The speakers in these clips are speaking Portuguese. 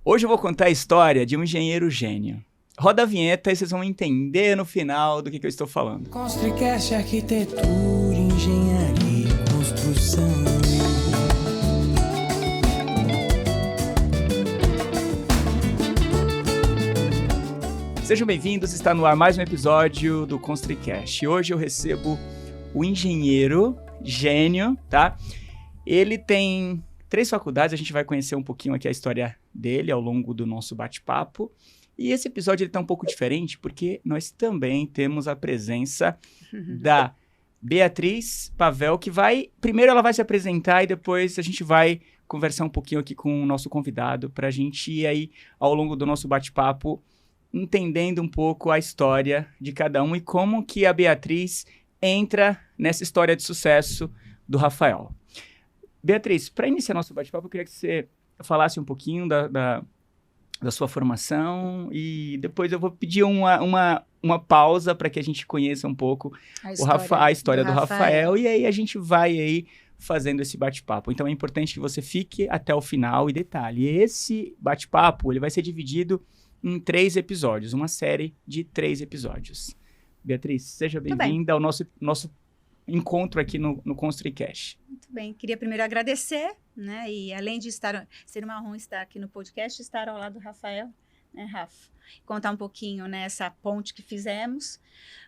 Hoje eu vou contar a história de um engenheiro gênio. Roda a vinheta e vocês vão entender no final do que eu estou falando. Construcast, arquitetura, engenharia, construção. Sejam bem-vindos, está no ar mais um episódio do Construcast. Hoje eu recebo o engenheiro gênio, tá? Ele tem 3 faculdades, a gente vai conhecer um pouquinho aqui a história dele ao longo do nosso bate-papo. E esse episódio está um pouco diferente porque nós também temos a presença da Beatriz Pavel, que primeiro ela vai se apresentar e depois a gente vai conversar um pouquinho aqui com o nosso convidado para a gente ir aí ao longo do nosso bate-papo entendendo um pouco a história de cada um e como que a Beatriz entra nessa história de sucesso do Rafael. Beatriz, para iniciar nosso bate-papo, eu queria que você falasse um pouquinho da sua formação e depois eu vou pedir uma pausa para que a gente conheça um pouco a história do Rafael e aí a gente vai aí fazendo esse bate-papo. Então é importante que você fique até o final e detalhe, esse bate-papo ele vai ser dividido em 3 episódios, uma série de 3 episódios. Beatriz, seja bem-vinda ao nosso encontro aqui no Construcast. Muito bem, queria primeiro agradecer, né, e além de ser uma honra estar aqui no podcast, estar ao lado do Rafael, né, Rafa, contar um pouquinho nessa ponte que fizemos,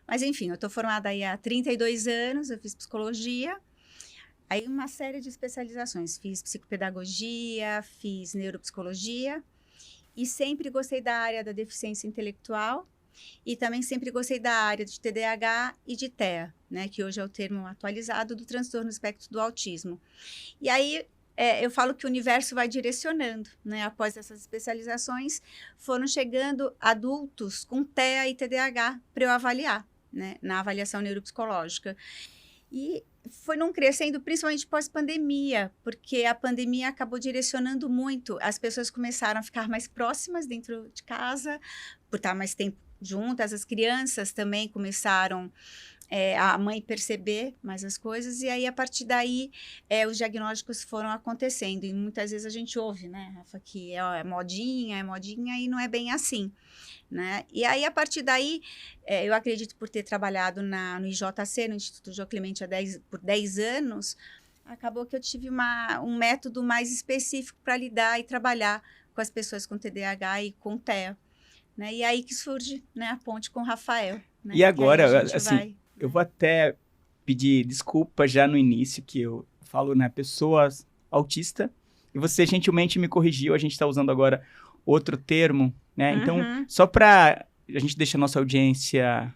mas enfim, eu estou formada aí há 32 anos, eu fiz psicologia, aí uma série de especializações, fiz psicopedagogia, fiz neuropsicologia, e sempre gostei da área da deficiência intelectual, e também sempre gostei da área de TDAH e de TEA, né, que hoje é o termo atualizado do transtorno do espectro do autismo. E aí eu falo que o universo vai direcionando, né, após essas especializações, foram chegando adultos com TEA e TDAH para eu avaliar, né, na avaliação neuropsicológica. E foi num crescendo, principalmente pós-pandemia, porque a pandemia acabou direcionando muito. As pessoas começaram a ficar mais próximas dentro de casa, por estar mais tempo juntas, as crianças também começaram a mãe perceber mais as coisas, e aí a partir daí os diagnósticos foram acontecendo, e muitas vezes a gente ouve, né, Rafa, que é modinha, e não é bem assim, né, e aí a partir daí, eu acredito por ter trabalhado no IJC, no Instituto João Clemente por 10 anos, acabou que eu tive um método mais específico para lidar e trabalhar com as pessoas com TDAH e com TEA. Né? E aí que surge, né, a ponte com o Rafael. Né? E agora, assim, eu vou até pedir desculpa já no início, que eu falo, né, pessoa autista, e você gentilmente me corrigiu, a gente está usando agora outro termo, né? Então, só para a gente deixar a nossa audiência...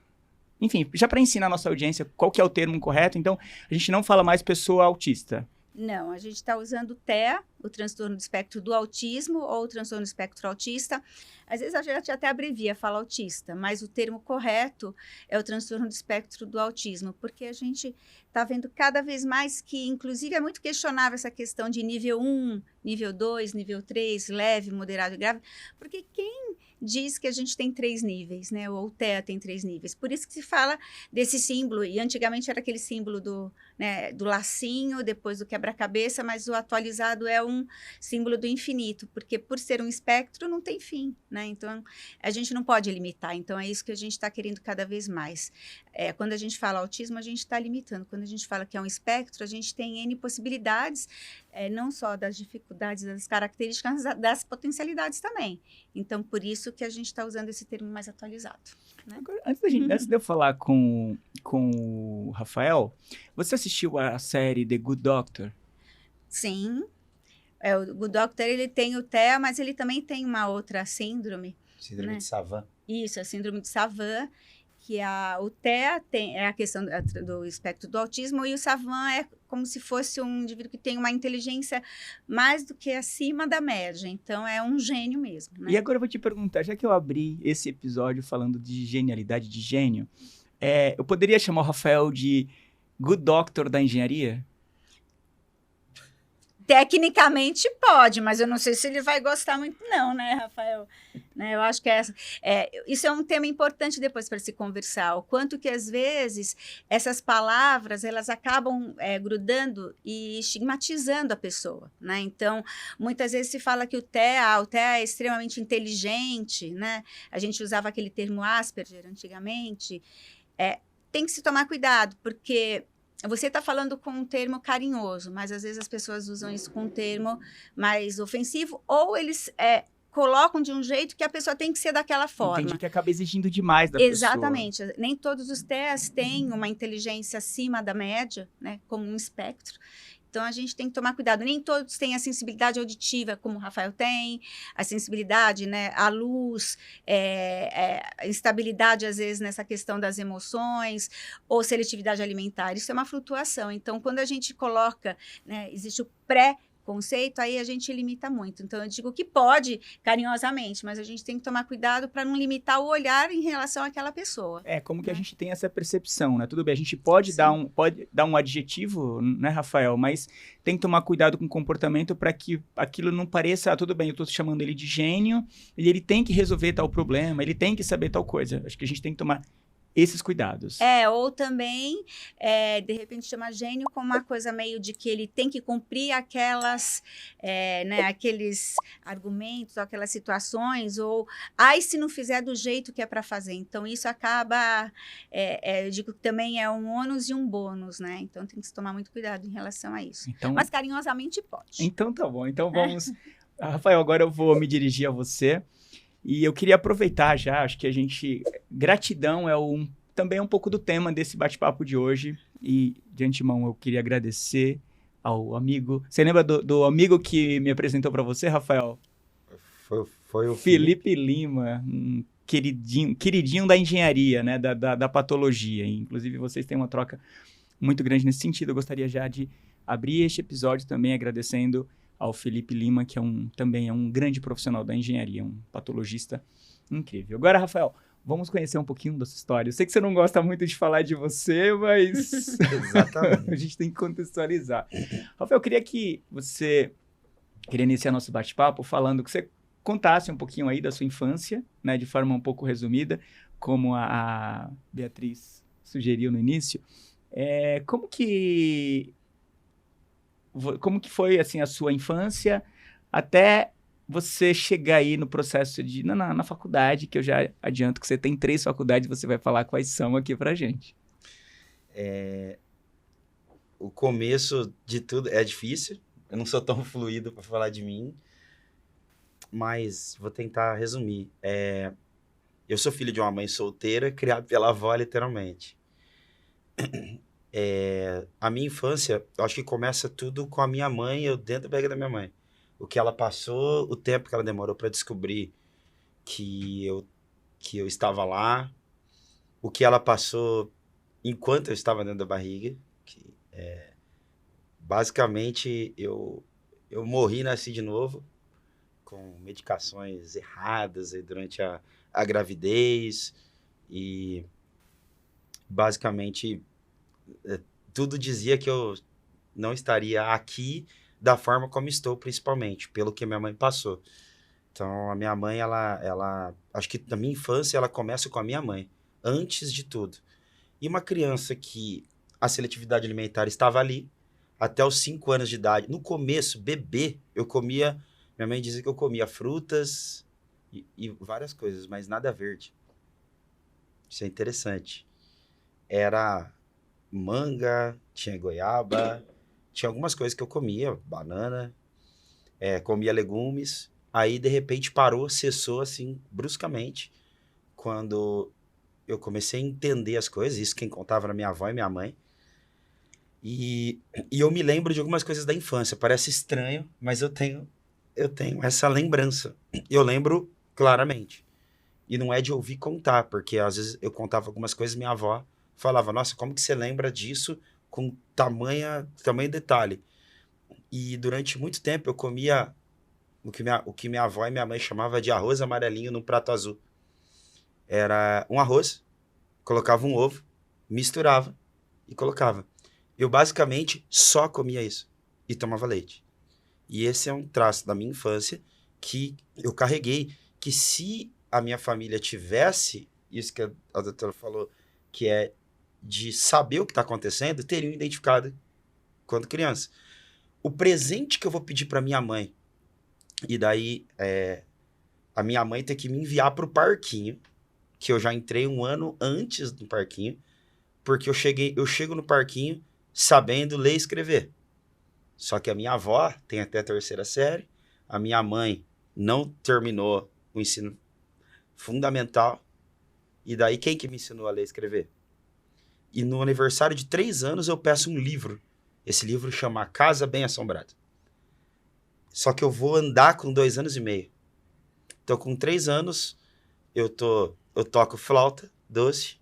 Enfim, já para ensinar a nossa audiência qual que é o termo correto, então, a gente não fala mais pessoa autista. Não, a gente está usando o TEA, o transtorno do espectro do autismo, ou o transtorno do espectro autista. Às vezes a gente até abrevia, fala autista, mas o termo correto é o transtorno do espectro do autismo, porque a gente está vendo cada vez mais que, inclusive, é muito questionável essa questão de nível 1, nível 2, nível 3, leve, moderado e grave, porque quem diz que a gente tem 3 níveis, né? Ou o TEA tem 3 níveis. Por isso que se fala desse símbolo, e antigamente era aquele símbolo do lacinho, depois do quebra-cabeça, mas o atualizado é um símbolo do infinito, porque por ser um espectro não tem fim, né? Então, a gente não pode limitar, então é isso que a gente está querendo cada vez mais. Quando a gente fala autismo, a gente está limitando. Quando a gente fala que é um espectro, a gente tem N possibilidades, não só das dificuldades, das características, mas das potencialidades também. Então, por isso que a gente está usando esse termo mais atualizado. Né? Agora, antes de eu falar com o Rafael, você assistiu a série The Good Doctor? Sim. O Good Doctor, ele tem o TEA, mas ele também tem uma outra síndrome. Síndrome, né, de Savant. Isso, a síndrome de Savant, que o TEA é a questão do espectro do autismo, e o Savant é como se fosse um indivíduo que tem uma inteligência mais do que acima da média. Então, é um gênio mesmo. Né? E agora eu vou te perguntar, já que eu abri esse episódio falando de genialidade, de gênio, eu poderia chamar o Rafael de Good Doctor da engenharia? tecnicamente pode, mas eu não sei se ele vai gostar muito não, né, Rafael? Né, eu acho que isso é um tema importante depois para se conversar, o quanto que às vezes essas palavras, elas acabam grudando e estigmatizando a pessoa, né? Então, muitas vezes se fala que o TEA é extremamente inteligente, né? A gente usava aquele termo Asperger antigamente. Tem que se tomar cuidado, porque você está falando com um termo carinhoso, mas às vezes as pessoas usam isso com um termo mais ofensivo, ou eles colocam de um jeito que a pessoa tem que ser daquela forma. Entendi que acaba exigindo demais da pessoa. Exatamente. Nem todos os TEAs têm uma inteligência acima da média, né, como um espectro. Então, a gente tem que tomar cuidado. Nem todos têm a sensibilidade auditiva, como o Rafael tem, a sensibilidade, né, à luz, instabilidade, às vezes, nessa questão das emoções, ou seletividade alimentar. Isso é uma flutuação. Então, quando a gente coloca, né, existe o pré-conceito, aí a gente limita muito. Então, eu digo que pode, carinhosamente, mas a gente tem que tomar cuidado para não limitar o olhar em relação àquela pessoa. Como que a gente tem essa percepção, né? Tudo bem, a gente pode dar um adjetivo, né, Rafael? Mas tem que tomar cuidado com o comportamento para que aquilo não pareça, tudo bem, eu estou chamando ele de gênio, e ele tem que resolver tal problema, ele tem que saber tal coisa. Acho que a gente tem que tomar esses cuidados. Ou também, de repente, chama gênio como uma coisa meio de que ele tem que cumprir aquelas, né, aqueles argumentos, ou aquelas situações, ou, se não fizer do jeito que é para fazer. Então, isso acaba, eu digo que também é um ônus e um bônus, né? Então, tem que se tomar muito cuidado em relação a isso. Então, mas, carinhosamente, pode. Então, tá bom. Então, vamos... Rafael, agora eu vou me dirigir a você. E eu queria aproveitar já, acho que gratidão também é um pouco do tema desse bate-papo de hoje. E, de antemão, eu queria agradecer ao amigo. Você lembra do amigo que me apresentou para você, Rafael? Foi o Felipe Lima, um queridinho da engenharia, né? Da patologia. E, inclusive, vocês têm uma troca muito grande nesse sentido. Eu gostaria já de abrir este episódio também agradecendo ao Felipe Lima, que também é um grande profissional da engenharia, um patologista incrível. Agora, Rafael, vamos conhecer um pouquinho da sua história. Eu sei que você não gosta muito de falar de você, mas Exatamente. a gente tem que contextualizar. Rafael, eu queria iniciar nosso bate-papo falando que você contasse um pouquinho aí da sua infância, né, de forma um pouco resumida, como a Beatriz sugeriu no início. Como que foi, assim, a sua infância até você chegar aí no processo na faculdade, que eu já adianto que você tem 3 faculdades, você vai falar quais são aqui pra gente. O começo de tudo é difícil, eu não sou tão fluido para falar de mim, mas vou tentar resumir. Eu sou filho de uma mãe solteira, criado pela avó, literalmente. A minha infância, eu acho que começa tudo com a minha mãe, eu dentro da barriga da minha mãe. O que ela passou, o tempo que ela demorou para descobrir que eu estava lá, o que ela passou enquanto eu estava dentro da barriga, basicamente eu morri e nasci de novo, com medicações erradas aí durante a gravidez, e basicamente tudo dizia que eu não estaria aqui da forma como estou, principalmente, pelo que minha mãe passou. Então, a minha mãe, ela acho que na minha infância, ela começa com a minha mãe, antes de tudo. E uma criança que a seletividade alimentar estava ali, até os 5 anos de idade. No começo, bebê, minha mãe dizia que eu comia frutas e várias coisas, mas nada verde. Isso é interessante. Era manga, tinha goiaba, tinha algumas coisas que eu comia, banana, comia legumes. Aí, de repente, cessou, assim, bruscamente, quando eu comecei a entender as coisas. Isso quem contava era minha avó e minha mãe. E eu me lembro de algumas coisas da infância. Parece estranho, mas eu tenho essa lembrança. Eu lembro claramente. E não é de ouvir contar, porque às vezes eu contava algumas coisas e minha avó falava, nossa, como que você lembra disso com tamanho detalhe? E durante muito tempo eu comia o que minha avó e minha mãe chamavam de arroz amarelinho num prato azul. Era um arroz, colocava um ovo, misturava e colocava. Eu basicamente só comia isso e tomava leite. E esse é um traço da minha infância que eu carreguei, que se a minha família tivesse isso que a doutora falou, que é de saber o que está acontecendo, teriam identificado quando criança. O presente que eu vou pedir para minha mãe, e daí a minha mãe tem que me enviar para o parquinho, que eu já entrei um ano antes do parquinho, porque eu chego no parquinho sabendo ler e escrever. Só que a minha avó tem até a 3ª série, a minha mãe não terminou o ensino fundamental, e daí quem que me ensinou a ler e escrever? E no aniversário de 3 anos eu peço um livro. Esse livro chama Casa Bem Assombrada. Só que eu vou andar com 2 anos e meio. Então com 3 anos eu toco flauta doce,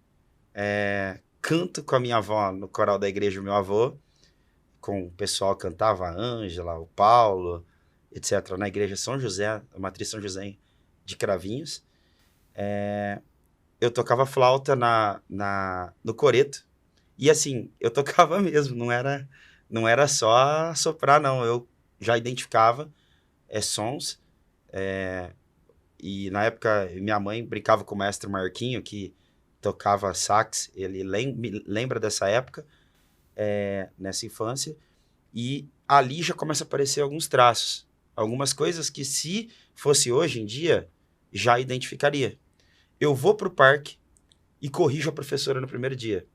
canto com a minha avó no coral da igreja do meu avô, com o pessoal cantava a Ângela, o Paulo, etc. Na igreja São José, a matriz São José de Cravinhos. Eu tocava flauta no coreto. E assim, eu tocava mesmo, não era só soprar, não. Eu já identificava sons. E na época, minha mãe brincava com o mestre Marquinho, que tocava sax. Ele me lembra dessa época, nessa infância. E ali já começa a aparecer alguns traços. Algumas coisas que, se fosse hoje em dia, já identificaria. Eu vou pro parque e corrijo a professora no primeiro dia.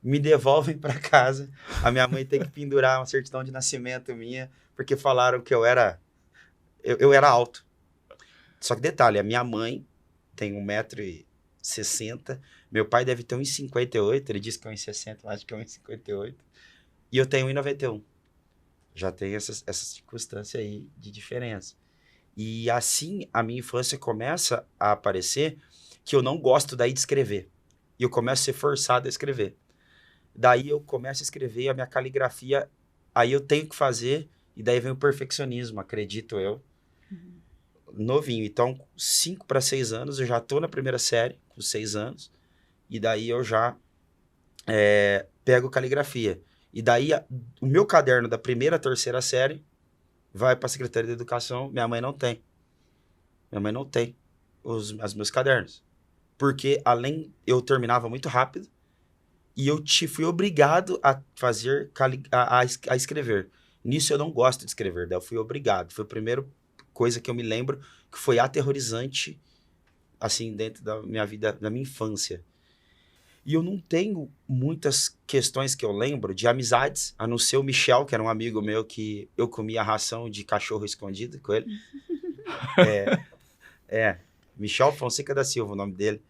Me devolvem para casa. A minha mãe tem que pendurar uma certidão de nascimento minha, porque falaram que eu era alto. Só que detalhe, a minha mãe tem 1,60 m, meu pai deve ter 1,58 m, ele disse que é 1,60 m, acho que é 1,58 m, e eu tenho 1,91 m. Já tem essa circunstância aí de diferença. E assim a minha infância começa a aparecer que eu não gosto daí de escrever. E eu começo a ser forçado a escrever. Daí eu começo a escrever a minha caligrafia, aí eu tenho que fazer, e daí vem o perfeccionismo, acredito eu, novinho. Então, 5 para 6 anos, eu já estou na primeira série, com 6 anos, e daí eu já pego caligrafia. E daí o meu caderno da 1ª à 3ª série vai para a Secretaria de Educação, minha mãe não tem. Minha mãe não tem os meus cadernos. Porque eu terminava muito rápido, e eu fui obrigado a fazer, a escrever. Nisso eu não gosto de escrever, daí eu fui obrigado. Foi a primeira coisa que eu me lembro que foi aterrorizante, assim, dentro da minha vida, da minha infância. E eu não tenho muitas questões que eu lembro de amizades, a não ser o Michel, que era um amigo meu que eu comia ração de cachorro escondido com ele. Michel Fonseca da Silva, o nome dele.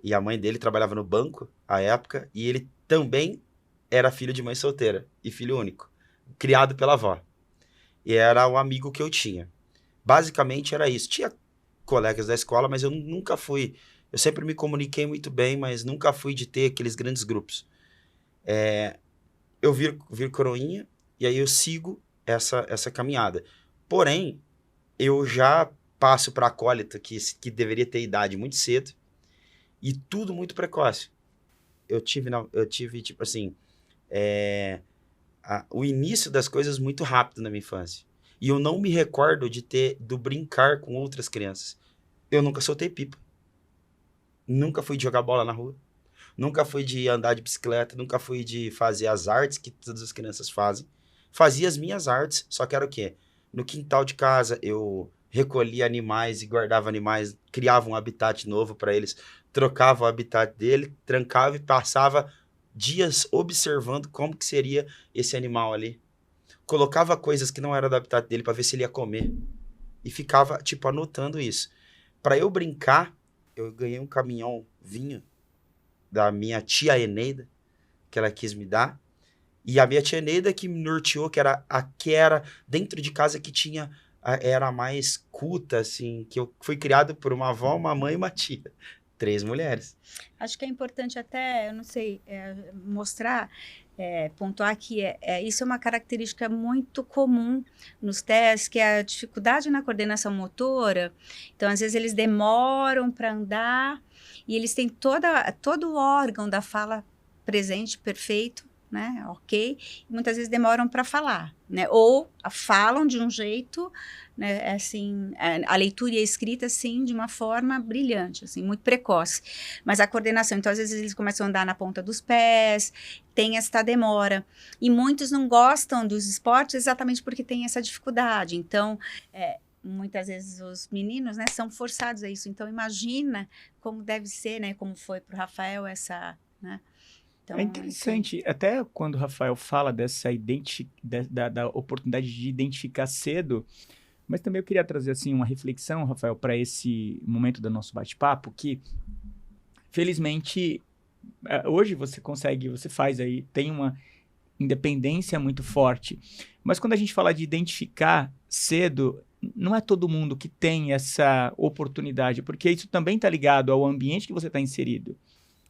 E a mãe dele trabalhava no banco, à época, e ele também era filho de mãe solteira e filho único, criado pela avó. E era o amigo que eu tinha. Basicamente era isso. Tinha colegas da escola, mas eu nunca fui... Eu sempre me comuniquei muito bem, mas nunca fui de ter aqueles grandes grupos. Eu viro coroinha, e aí eu sigo essa caminhada. Porém, eu já passo para a acólita, que deveria ter idade muito cedo, e tudo muito precoce. Eu tive tipo assim, o início das coisas muito rápido na minha infância. E eu não me recordo do brincar com outras crianças. Eu nunca soltei pipa. Nunca fui de jogar bola na rua. Nunca fui de andar de bicicleta. Nunca fui de fazer as artes que todas as crianças fazem. Fazia as minhas artes, só que era o quê? No quintal de casa, eu recolhia animais e guardava animais, criava um habitat novo para eles, trocava o habitat dele, trancava e passava dias observando como que seria esse animal ali. Colocava coisas que não eram do habitat dele para ver se ele ia comer. E ficava, tipo, anotando isso. Para eu brincar, eu ganhei um caminhão vinho da minha tia Eneida, que ela quis me dar. E a minha tia Eneida que me norteou, que era dentro de casa que era mais culta, assim, que eu fui criado por uma avó, uma mãe e uma tia. 3 mulheres. Acho que é importante até, eu não sei, mostrar, pontuar que isso é uma característica muito comum nos testes, que é a dificuldade na coordenação motora. Então, às vezes, eles demoram para andar e eles têm todo o órgão da fala presente, perfeito, né? Ok. E muitas vezes demoram para falar, né? Ou falam de um jeito, né? Assim, a leitura e a escrita, assim, de uma forma brilhante, assim, muito precoce. Mas a coordenação, então, às vezes eles começam a andar na ponta dos pés, tem essa demora. E muitos não gostam dos esportes exatamente porque tem essa dificuldade. Então, muitas vezes os meninos, né, são forçados a isso. Então, imagina como deve ser, né? Como foi para o Rafael essa, né? Então, É interessante, até quando o Rafael fala dessa da oportunidade de identificar cedo, mas também eu queria trazer assim uma reflexão, Rafael, para esse momento do nosso bate-papo, que felizmente hoje você faz aí, tem uma independência muito forte, mas quando a gente fala de identificar cedo, não é todo mundo que tem essa oportunidade, porque isso também está ligado ao ambiente que você está inserido,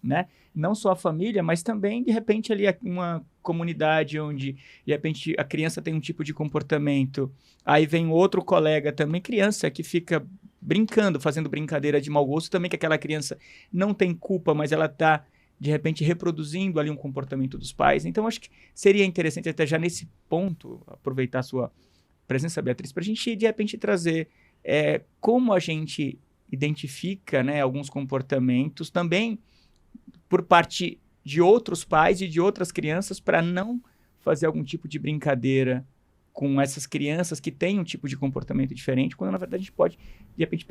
né? Não só a família, mas também, de repente, ali uma comunidade onde, de repente, a criança tem um tipo de comportamento, aí vem outro colega também, criança, que fica brincando, fazendo brincadeira de mau gosto, também que aquela criança não tem culpa, mas ela está, de repente, reproduzindo ali um comportamento dos pais. Então, acho que seria interessante, até já nesse ponto, aproveitar a sua presença, Beatriz, para a gente, de repente, trazer como a gente identifica, né, alguns comportamentos também por parte de outros pais e de outras crianças para não fazer algum tipo de brincadeira com essas crianças que têm um tipo de comportamento diferente, quando na verdade a gente pode, de repente,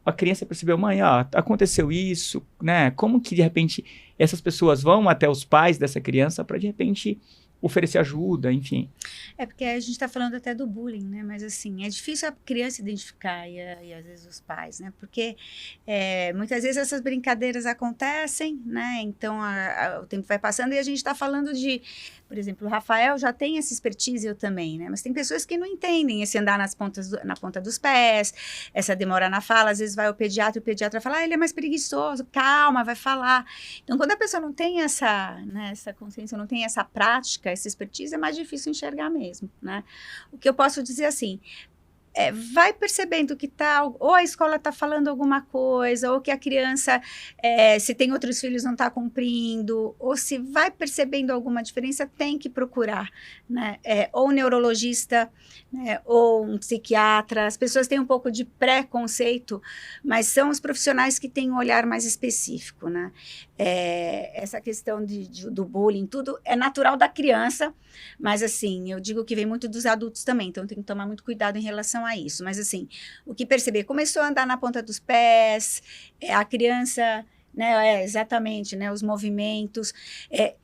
a criança percebeu, mãe, ó, aconteceu isso, né? Como que de repente essas pessoas vão até os pais dessa criança para de repente oferecer ajuda, enfim. É porque a gente está falando até do bullying, né? Mas assim, é difícil a criança identificar e às vezes os pais, né? Porque muitas vezes essas brincadeiras acontecem, né? Então o tempo vai passando e a gente está falando de, por exemplo, o Rafael já tem essa expertise, eu também, né? Mas tem pessoas que não entendem esse andar na ponta dos pés, essa demora na fala, às vezes vai ao pediatra e o pediatra fala, ele é mais preguiçoso, calma, vai falar. Então, quando a pessoa não tem essa consciência, não tem essa prática, essa expertise, é mais difícil enxergar mesmo, né? O que eu posso dizer assim, vai percebendo que ou a escola está falando alguma coisa, ou que a criança, se tem outros filhos, não está cumprindo, ou se vai percebendo alguma diferença, tem que procurar, né? Ou um neurologista, né? Ou um psiquiatra. As pessoas têm um pouco de preconceito, mas são os profissionais que têm um olhar mais específico, né? Essa questão do bullying, tudo é natural da criança, mas assim, eu digo que vem muito dos adultos também, então tem que tomar muito cuidado em relação a isso. Mas assim, o que perceber, começou a andar na ponta dos pés, a criança, né, exatamente, né, os movimentos,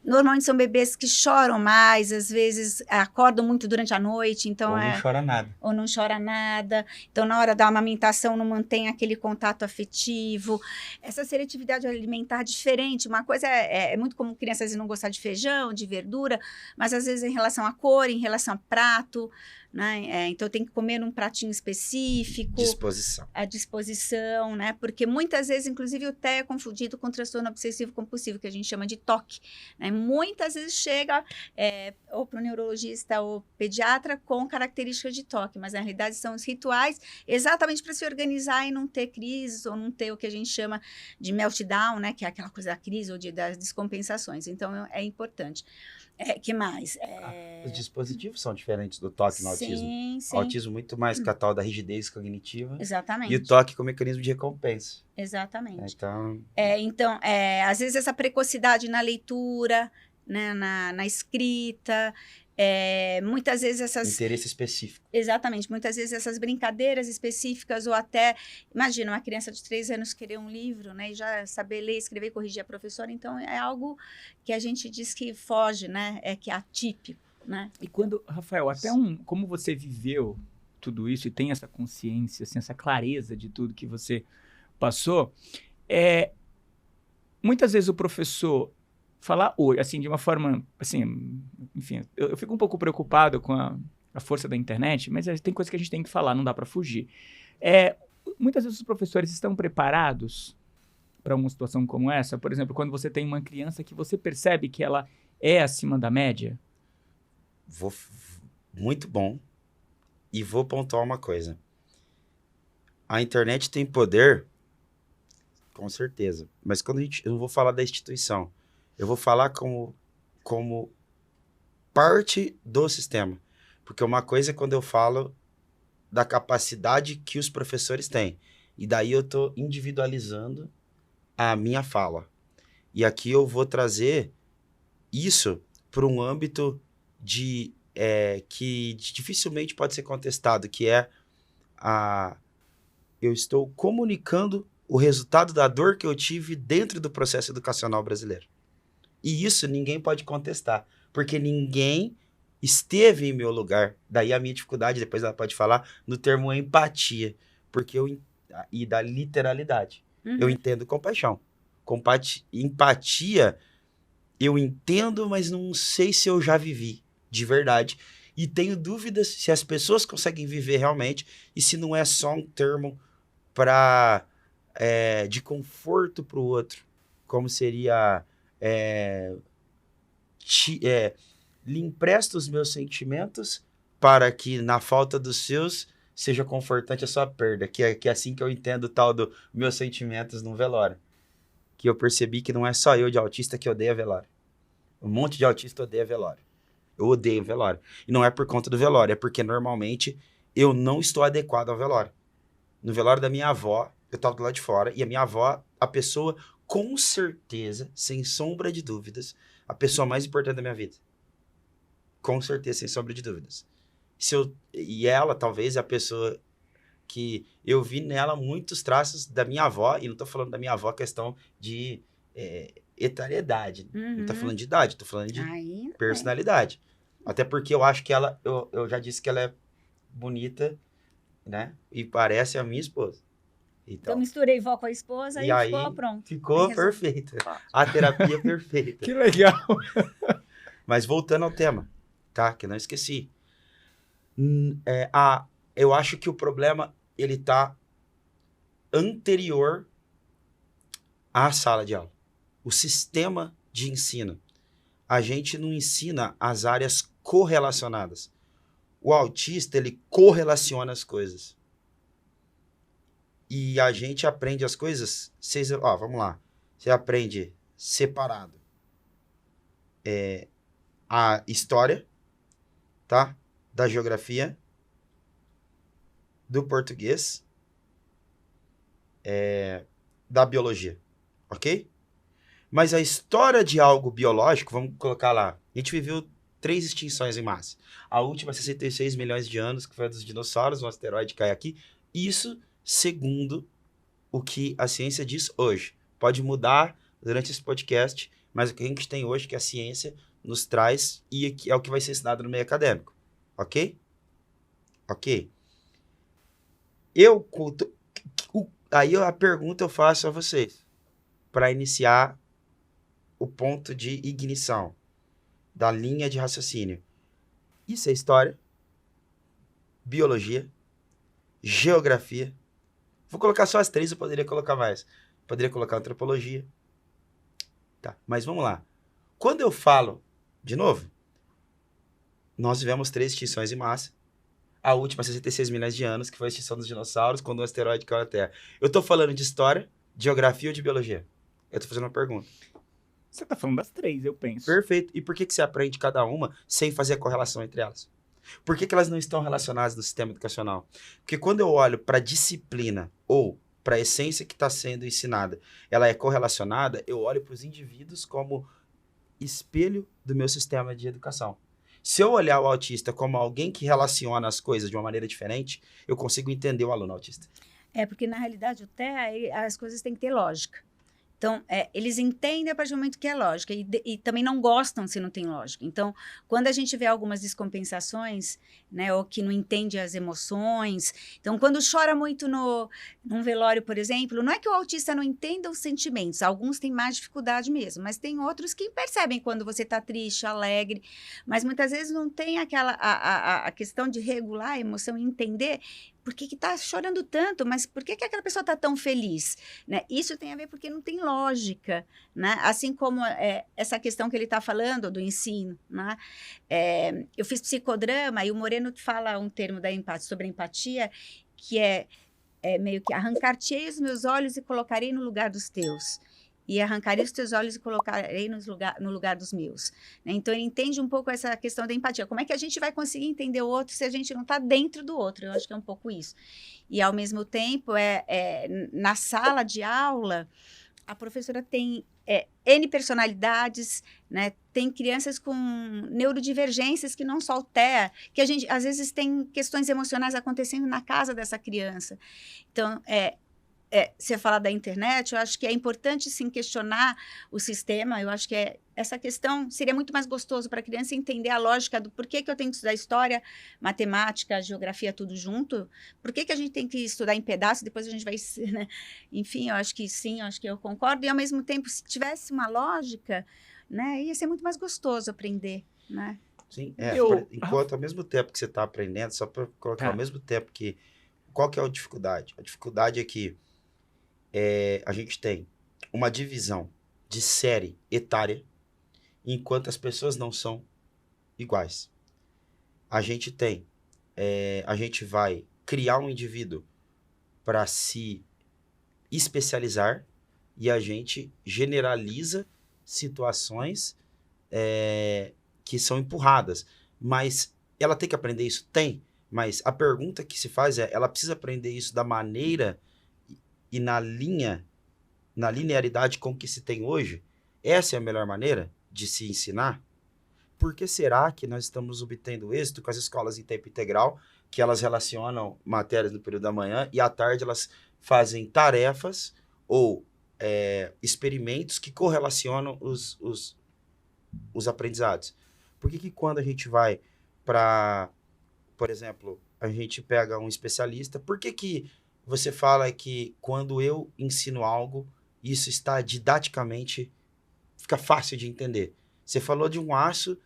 normalmente são bebês que choram mais, às vezes acordam muito durante a noite, então Ou não chora nada. Ou não chora nada, então na hora da amamentação não mantém aquele contato afetivo, essa seletividade alimentar diferente, uma coisa é muito comum crianças às vezes não gostar de feijão, de verdura, mas às vezes em relação à cor, em relação a prato, né? Então tem que comer num pratinho específico. A disposição, né? Porque muitas vezes, inclusive, o TEA é confundido com transtorno obsessivo compulsivo, que a gente chama de TOC, né? Muitas vezes chega ou para o neurologista ou pediatra com características de TOC, mas na realidade são os rituais exatamente para se organizar e não ter crises ou não ter o que a gente chama de meltdown, né? Que é aquela coisa da crise ou das descompensações. Então é importante. Que mais? Os dispositivos são diferentes do TOC no autismo. Sim. O autismo muito mais com a tal da rigidez cognitiva. Exatamente. E o TOC com o mecanismo de recompensa. Exatamente. Então, às vezes essa precocidade na leitura, né, na escrita, muitas vezes essas... Interesse específico. Exatamente. Muitas vezes essas brincadeiras específicas ou até... Imagina, uma criança de 3 anos querer um livro, né? E já saber ler, escrever e corrigir a professora. Então, é algo que a gente diz que foge, né? Que é atípico, né? E quando, Rafael, como você viveu tudo isso e tem essa consciência, assim, essa clareza de tudo que você passou, muitas vezes o professor... falar hoje, assim, de uma forma, assim, enfim, eu fico um pouco preocupado com a força da internet, mas tem coisa que a gente tem que falar, não dá para fugir. Muitas vezes os professores estão preparados para uma situação como essa? Por exemplo, quando você tem uma criança que você percebe que ela é acima da média? Muito bom. E vou pontuar uma coisa. A internet tem poder, com certeza, mas quando eu não vou falar da instituição, eu vou falar como como parte do sistema. Porque uma coisa é quando eu falo da capacidade que os professores têm. E daí eu estou individualizando a minha fala. E aqui eu vou trazer isso para um âmbito que dificilmente pode ser contestado, que é eu estou comunicando o resultado da dor que eu tive dentro do processo educacional brasileiro. E isso ninguém pode contestar, porque ninguém esteve em meu lugar. Daí a minha dificuldade, depois ela pode falar, no termo empatia, e da literalidade. Eu entendo compaixão. Empatia, eu entendo, mas não sei se eu já vivi de verdade. E tenho dúvidas se as pessoas conseguem viver realmente e se não é só um termo de conforto para o outro, como seria lhe empresto os meus sentimentos para que na falta dos seus seja confortante a sua perda, que é assim que eu entendo o tal do meus sentimentos no velório, que eu percebi que não é só eu de autista que odeia velório. Um monte de autista odeia velório. Eu odeio velório. E não é por conta do velório, é porque normalmente eu não estou adequado ao velório. No velório da minha avó, eu estava do lado de fora, e a minha avó, a pessoa, com certeza, sem sombra de dúvidas, a pessoa mais importante da minha vida. Com certeza, sem sombra de dúvidas. E ela, talvez, é a pessoa que eu vi nela muitos traços da minha avó, e não estou falando da minha avó questão de etariedade. Não estou falando de idade, estou falando de personalidade. Até porque eu acho que ela, eu já disse que ela é bonita, né? E parece a minha esposa. Então misturei vó com a esposa e aí ficou pronto. Ficou perfeita. A terapia perfeita. Que legal. Mas voltando ao tema, tá? Que eu não esqueci. Eu acho que o problema, ele tá anterior à sala de aula. O sistema de ensino. A gente não ensina as áreas correlacionadas. O autista, ele correlaciona as coisas. E a gente aprende as coisas... vamos lá. Você aprende separado. A história, tá? Da geografia, do português, da biologia, ok? Mas a história de algo biológico, vamos colocar lá, a gente viveu 3 extinções em massa. A última, 66 milhões de anos, que foi a dos dinossauros, um asteroide cai aqui. Isso segundo o que a ciência diz hoje. Pode mudar durante esse podcast, mas o que a gente tem hoje, que a ciência nos traz, e é o que vai ser ensinado no meio acadêmico. Ok? Ok. Aí a pergunta eu faço a vocês, para iniciar o ponto de ignição da linha de raciocínio. Isso é história, biologia, geografia. Vou colocar só as 3, eu poderia colocar mais. Poderia colocar antropologia. Tá, mas vamos lá. Quando eu falo, de novo, nós tivemos 3 extinções em massa. A última, 66 milhões de anos, que foi a extinção dos dinossauros, quando um asteroide caiu na Terra. Eu estou falando de história, de geografia ou de biologia? Eu estou fazendo uma pergunta. Você tá falando das 3, eu penso. Perfeito. E por que você aprende cada uma sem fazer a correlação entre elas? Por que elas não estão relacionadas no sistema educacional? Porque quando eu olho para a disciplina ou para a essência que está sendo ensinada, ela é correlacionada, eu olho para os indivíduos como espelho do meu sistema de educação. Se eu olhar o autista como alguém que relaciona as coisas de uma maneira diferente, eu consigo entender o aluno autista. Porque na realidade o TEA, as coisas têm que ter lógica. Então, eles entendem a partir do momento que é lógica e também não gostam se não tem lógica. Então, quando a gente vê algumas descompensações, né, ou que não entende as emoções, então, quando chora muito num velório, por exemplo, não é que o autista não entenda os sentimentos, alguns têm mais dificuldade mesmo, mas tem outros que percebem quando você está triste, alegre, mas muitas vezes não tem a questão de regular a emoção e entender por que está chorando tanto, mas por que aquela pessoa está tão feliz? Né? Isso tem a ver porque não tem lógica, né? Assim como essa questão que ele está falando do ensino. Né? Eu fiz psicodrama e o Moreno fala um termo sobre a empatia, que é meio que arrancar-te-ei os meus olhos e colocarei no lugar dos teus. e arrancarei os teus olhos e colocarei no lugar dos meus. Né? Então, ele entende um pouco essa questão da empatia. Como é que a gente vai conseguir entender o outro se a gente não está dentro do outro? Eu acho que é um pouco isso. E, ao mesmo tempo, na sala de aula, a professora tem N personalidades, né? Tem crianças com neurodivergências que não só o TEA, que a gente, às vezes, tem questões emocionais acontecendo na casa dessa criança. Então, você fala da internet, eu acho que é importante, sim, questionar o sistema. Eu acho que essa questão seria muito mais gostoso para a criança entender a lógica do porquê que eu tenho que estudar história, matemática, geografia, tudo junto. Por que a gente tem que estudar em pedaços, depois a gente vai... Né? Enfim, eu acho que sim, eu acho que eu concordo. E, ao mesmo tempo, se tivesse uma lógica, né, ia ser muito mais gostoso aprender, né? Sim, enquanto ao mesmo tempo que você está aprendendo, só para colocar ao mesmo tempo que... Qual que é a dificuldade? A dificuldade é que a gente tem uma divisão de série etária, enquanto as pessoas não são iguais. A gente vai criar um indivíduo para se especializar e a gente generaliza situações que são empurradas. Mas ela tem que aprender isso? Tem. Mas a pergunta que se faz ela precisa aprender isso da maneira e na linearidade com que se tem hoje? Essa é a melhor maneira de se ensinar? Por que será que nós estamos obtendo êxito com as escolas em tempo integral, que elas relacionam matérias no período da manhã e à tarde elas fazem tarefas ou experimentos que correlacionam os aprendizados? Por que quando a gente vai para, por exemplo, a gente pega um especialista, por que você fala que quando eu ensino algo, isso está didaticamente, fica fácil de entender? Você falou de um aço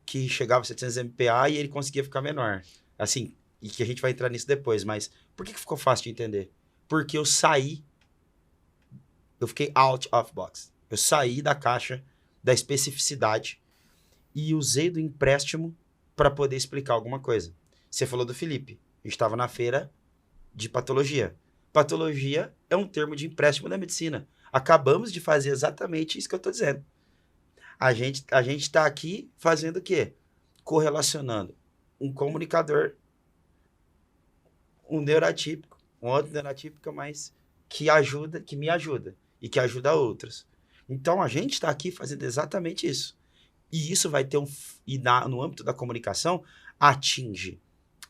que chegava a 700 MPa e ele conseguia ficar menor. Assim, e que a gente vai entrar nisso depois, mas por que ficou fácil de entender? Porque eu fiquei out of box. Eu saí da caixa da especificidade e usei do empréstimo para poder explicar alguma coisa. Você falou do Felipe. A gente estava na feira de patologia. Patologia é um termo de empréstimo da medicina. Acabamos de fazer exatamente isso que eu estou dizendo. A gente está aqui fazendo o quê? Correlacionando um comunicador, um neuroatípico, um outro neuroatípico, mas que me ajuda e que ajuda outros. Então, a gente está aqui fazendo exatamente isso. E isso vai ter no âmbito da comunicação, atinge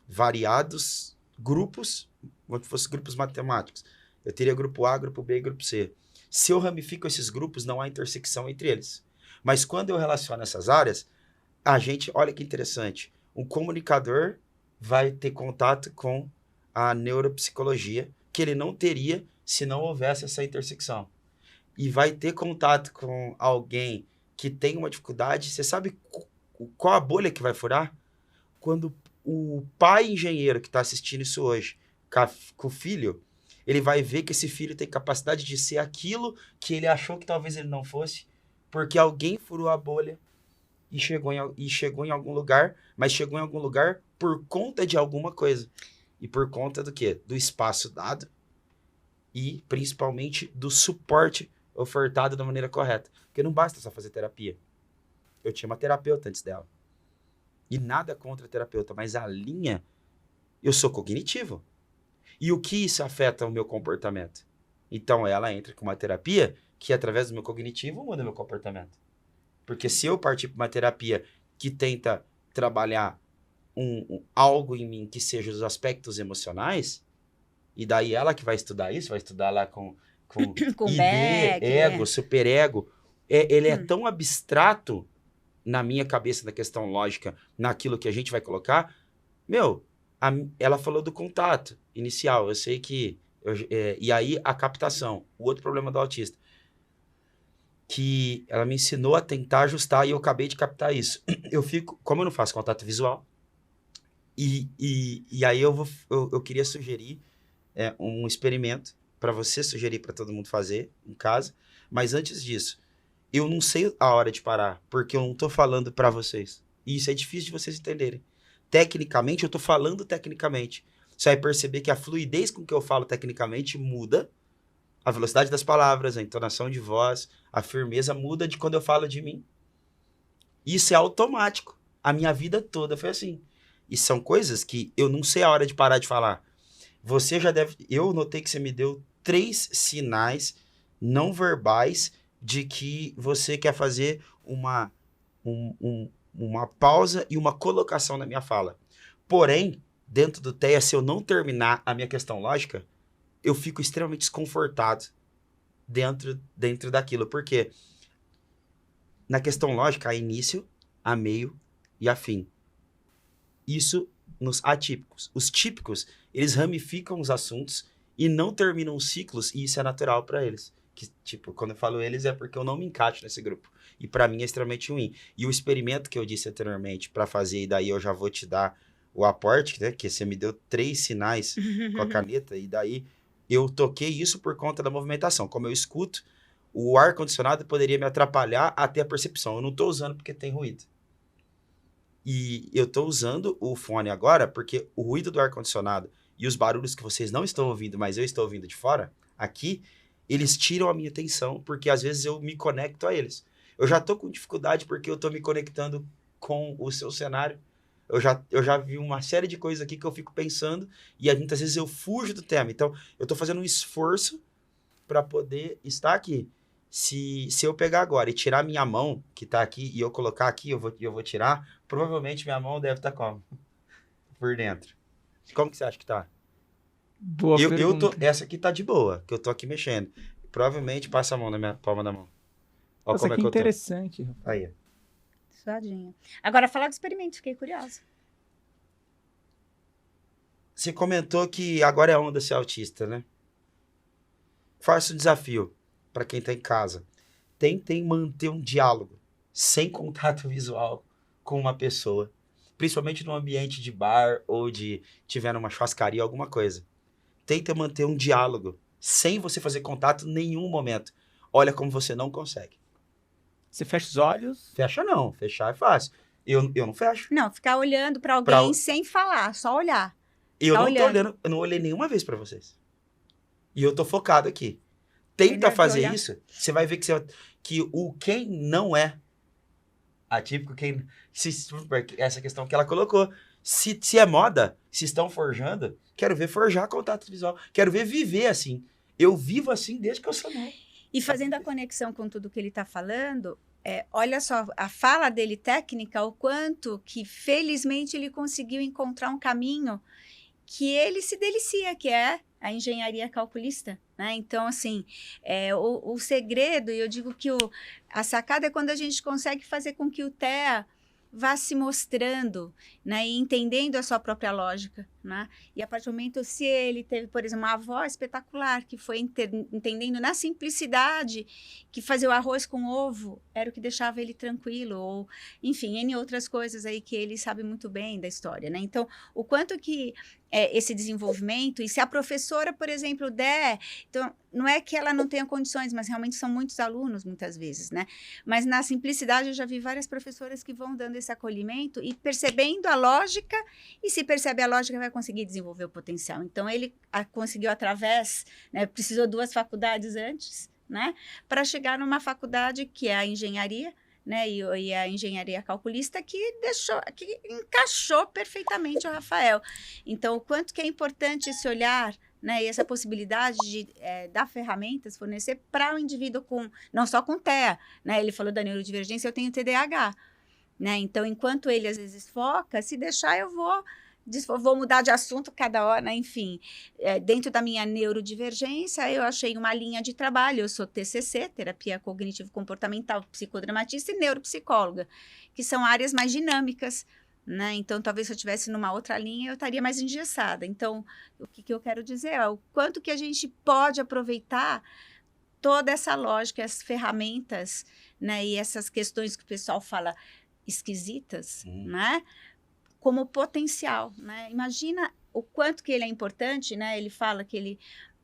variados grupos, como se fossem grupos matemáticos. Eu teria grupo A, grupo B e grupo C. Se eu ramifico esses grupos, não há intersecção entre eles. Mas quando eu relaciono essas áreas, olha que interessante, um comunicador vai ter contato com a neuropsicologia, que ele não teria se não houvesse essa intersecção. E vai ter contato com alguém que tem uma dificuldade. Você sabe qual a bolha que vai furar? Quando o pai engenheiro que está assistindo isso hoje, com o filho, ele vai ver que esse filho tem capacidade de ser aquilo que ele achou que talvez ele não fosse, porque alguém furou a bolha e chegou em algum lugar, mas chegou em algum lugar por conta de alguma coisa. E por conta do quê? Do espaço dado e, principalmente, do suporte ofertado da maneira correta. Porque não basta só fazer terapia. Eu tinha uma terapeuta antes dela. E nada contra a terapeuta, mas a linha, eu sou cognitivo. E o que isso afeta o meu comportamento? Então, ela entra com uma terapia que, através do meu cognitivo, muda meu comportamento. Porque se eu partir para uma terapia que tenta trabalhar algo em mim que seja os aspectos emocionais, e daí ela que vai estudar isso, vai estudar lá com ID, ego, superego, ele é tão abstrato na minha cabeça, na questão lógica, naquilo que a gente vai colocar. Ela falou do contato inicial, eu sei que... e aí a captação, o outro problema do autista, que ela me ensinou a tentar ajustar e eu acabei de captar isso. Como eu não faço contato visual, e aí eu queria sugerir um experimento para você sugerir para todo mundo fazer em casa, mas antes disso, eu não sei a hora de parar, porque eu não estou falando para vocês. E isso é difícil de vocês entenderem. Tecnicamente, eu estou falando tecnicamente. Você vai perceber que a fluidez com que eu falo tecnicamente muda a velocidade das palavras, a entonação de voz, a firmeza muda de quando eu falo de mim. Isso é automático. A minha vida toda foi assim. E são coisas que eu não sei a hora de parar de falar. Você já deve... Eu notei que você me deu 3 sinais não verbais de que você quer fazer uma pausa e uma colocação na minha fala. Porém, dentro do TEA, se eu não terminar a minha questão lógica, eu fico extremamente desconfortado dentro daquilo. Por quê? Na questão lógica, há início, há meio e há fim. Isso nos atípicos. Os típicos, eles ramificam os assuntos e não terminam os ciclos, e isso é natural para eles. Que, tipo, quando eu falo eles é porque eu não me encaixo nesse grupo. E para mim é extremamente ruim. E o experimento que eu disse anteriormente para fazer, e daí eu já vou te dar o aporte, né? Que você me deu 3 sinais com a caneta, e daí eu toquei isso por conta da movimentação. Como eu escuto, o ar-condicionado poderia me atrapalhar até a percepção. Eu não estou usando porque tem ruído. E eu estou usando o fone agora porque o ruído do ar-condicionado e os barulhos que vocês não estão ouvindo, mas eu estou ouvindo de fora, aqui, eles tiram a minha atenção, porque às vezes eu me conecto a eles. Eu já estou com dificuldade porque eu estou me conectando com o seu cenário. Eu já vi uma série de coisas aqui que eu fico pensando e muitas vezes eu fujo do tema. Então, eu estou fazendo um esforço para poder estar aqui. Se eu pegar agora e tirar minha mão, que está aqui, e eu colocar aqui, eu vou tirar, provavelmente minha mão deve estar como? Por dentro. Como que você acha que tá? Boa pergunta. Essa aqui tá de boa, que eu tô aqui mexendo. Provavelmente passa a mão na minha palma da mão. Ó, Nossa, como que é que interessante. eu tô. Aí. Suadinha. Agora, falar do experimento, fiquei curiosa. Você comentou que agora é onda ser autista, né? Faça o desafio para quem tá em casa. Tentem manter um diálogo sem contato visual com uma pessoa. Principalmente no ambiente de bar ou de tiver numa churrascaria, alguma coisa. Tenta manter um diálogo sem você fazer contato em nenhum momento. Olha como você não consegue. Você fecha os olhos? Fecha não, fechar é fácil. Eu não fecho. Não, ficar olhando para alguém sem falar, só olhar. Eu Tá não tô olhando. olhando, eu não olhei nenhuma vez pra vocês. E eu tô focado aqui. Tenta fazer olhar. isso, você vai ver que quem não é atípico, essa questão que ela colocou, se é moda, se estão forjando, quero ver forjar contato visual, quero ver viver assim. Eu vivo assim desde que eu sou novo. E fazendo a conexão com tudo que ele está falando, olha só, a fala dele técnica, o quanto que felizmente ele conseguiu encontrar um caminho que ele se delicia, que é a engenharia calculista, né? Então, assim, o segredo, e eu digo que a sacada é quando a gente consegue fazer com que o TEA vá se mostrando, né, e entendendo a sua própria lógica, né? E a partir do momento, se ele teve, por exemplo, uma avó espetacular, que foi entendendo na simplicidade que fazer o arroz com ovo era o que deixava ele tranquilo, ou, enfim, N outras coisas aí que ele sabe muito bem da história, né? Então, o quanto que esse desenvolvimento, e se a professora, por exemplo, então, não é que ela não tenha condições, mas realmente são muitos alunos, muitas vezes, né? Mas na simplicidade, eu já vi várias professoras que vão dando esse acolhimento e percebendo a lógica, e se percebe a lógica, vai conseguir desenvolver o potencial. Então, ele conseguiu através, né, precisou 2 faculdades antes, né, para chegar numa faculdade que é a engenharia, né, e a engenharia calculista que encaixou perfeitamente o Rafael. Então, o quanto que é importante esse olhar, né, e essa possibilidade de dar ferramentas, fornecer para o indivíduo não só com TEA, né, ele falou da neurodivergência, eu tenho TDAH, né, então, enquanto ele às vezes foca, se deixar eu vou mudar de assunto cada hora, né? Enfim, dentro da minha neurodivergência, eu achei uma linha de trabalho. Eu sou TCC, terapia cognitivo-comportamental, psicodramatista e neuropsicóloga, que são áreas mais dinâmicas, né? Então, talvez se eu estivesse numa outra linha, eu estaria mais engessada. Então, o que eu quero dizer é o quanto que a gente pode aproveitar toda essa lógica, as ferramentas, né? E essas questões que o pessoal fala esquisitas, né? Como potencial, né? Imagina o quanto que ele é importante, né? Ele fala que ele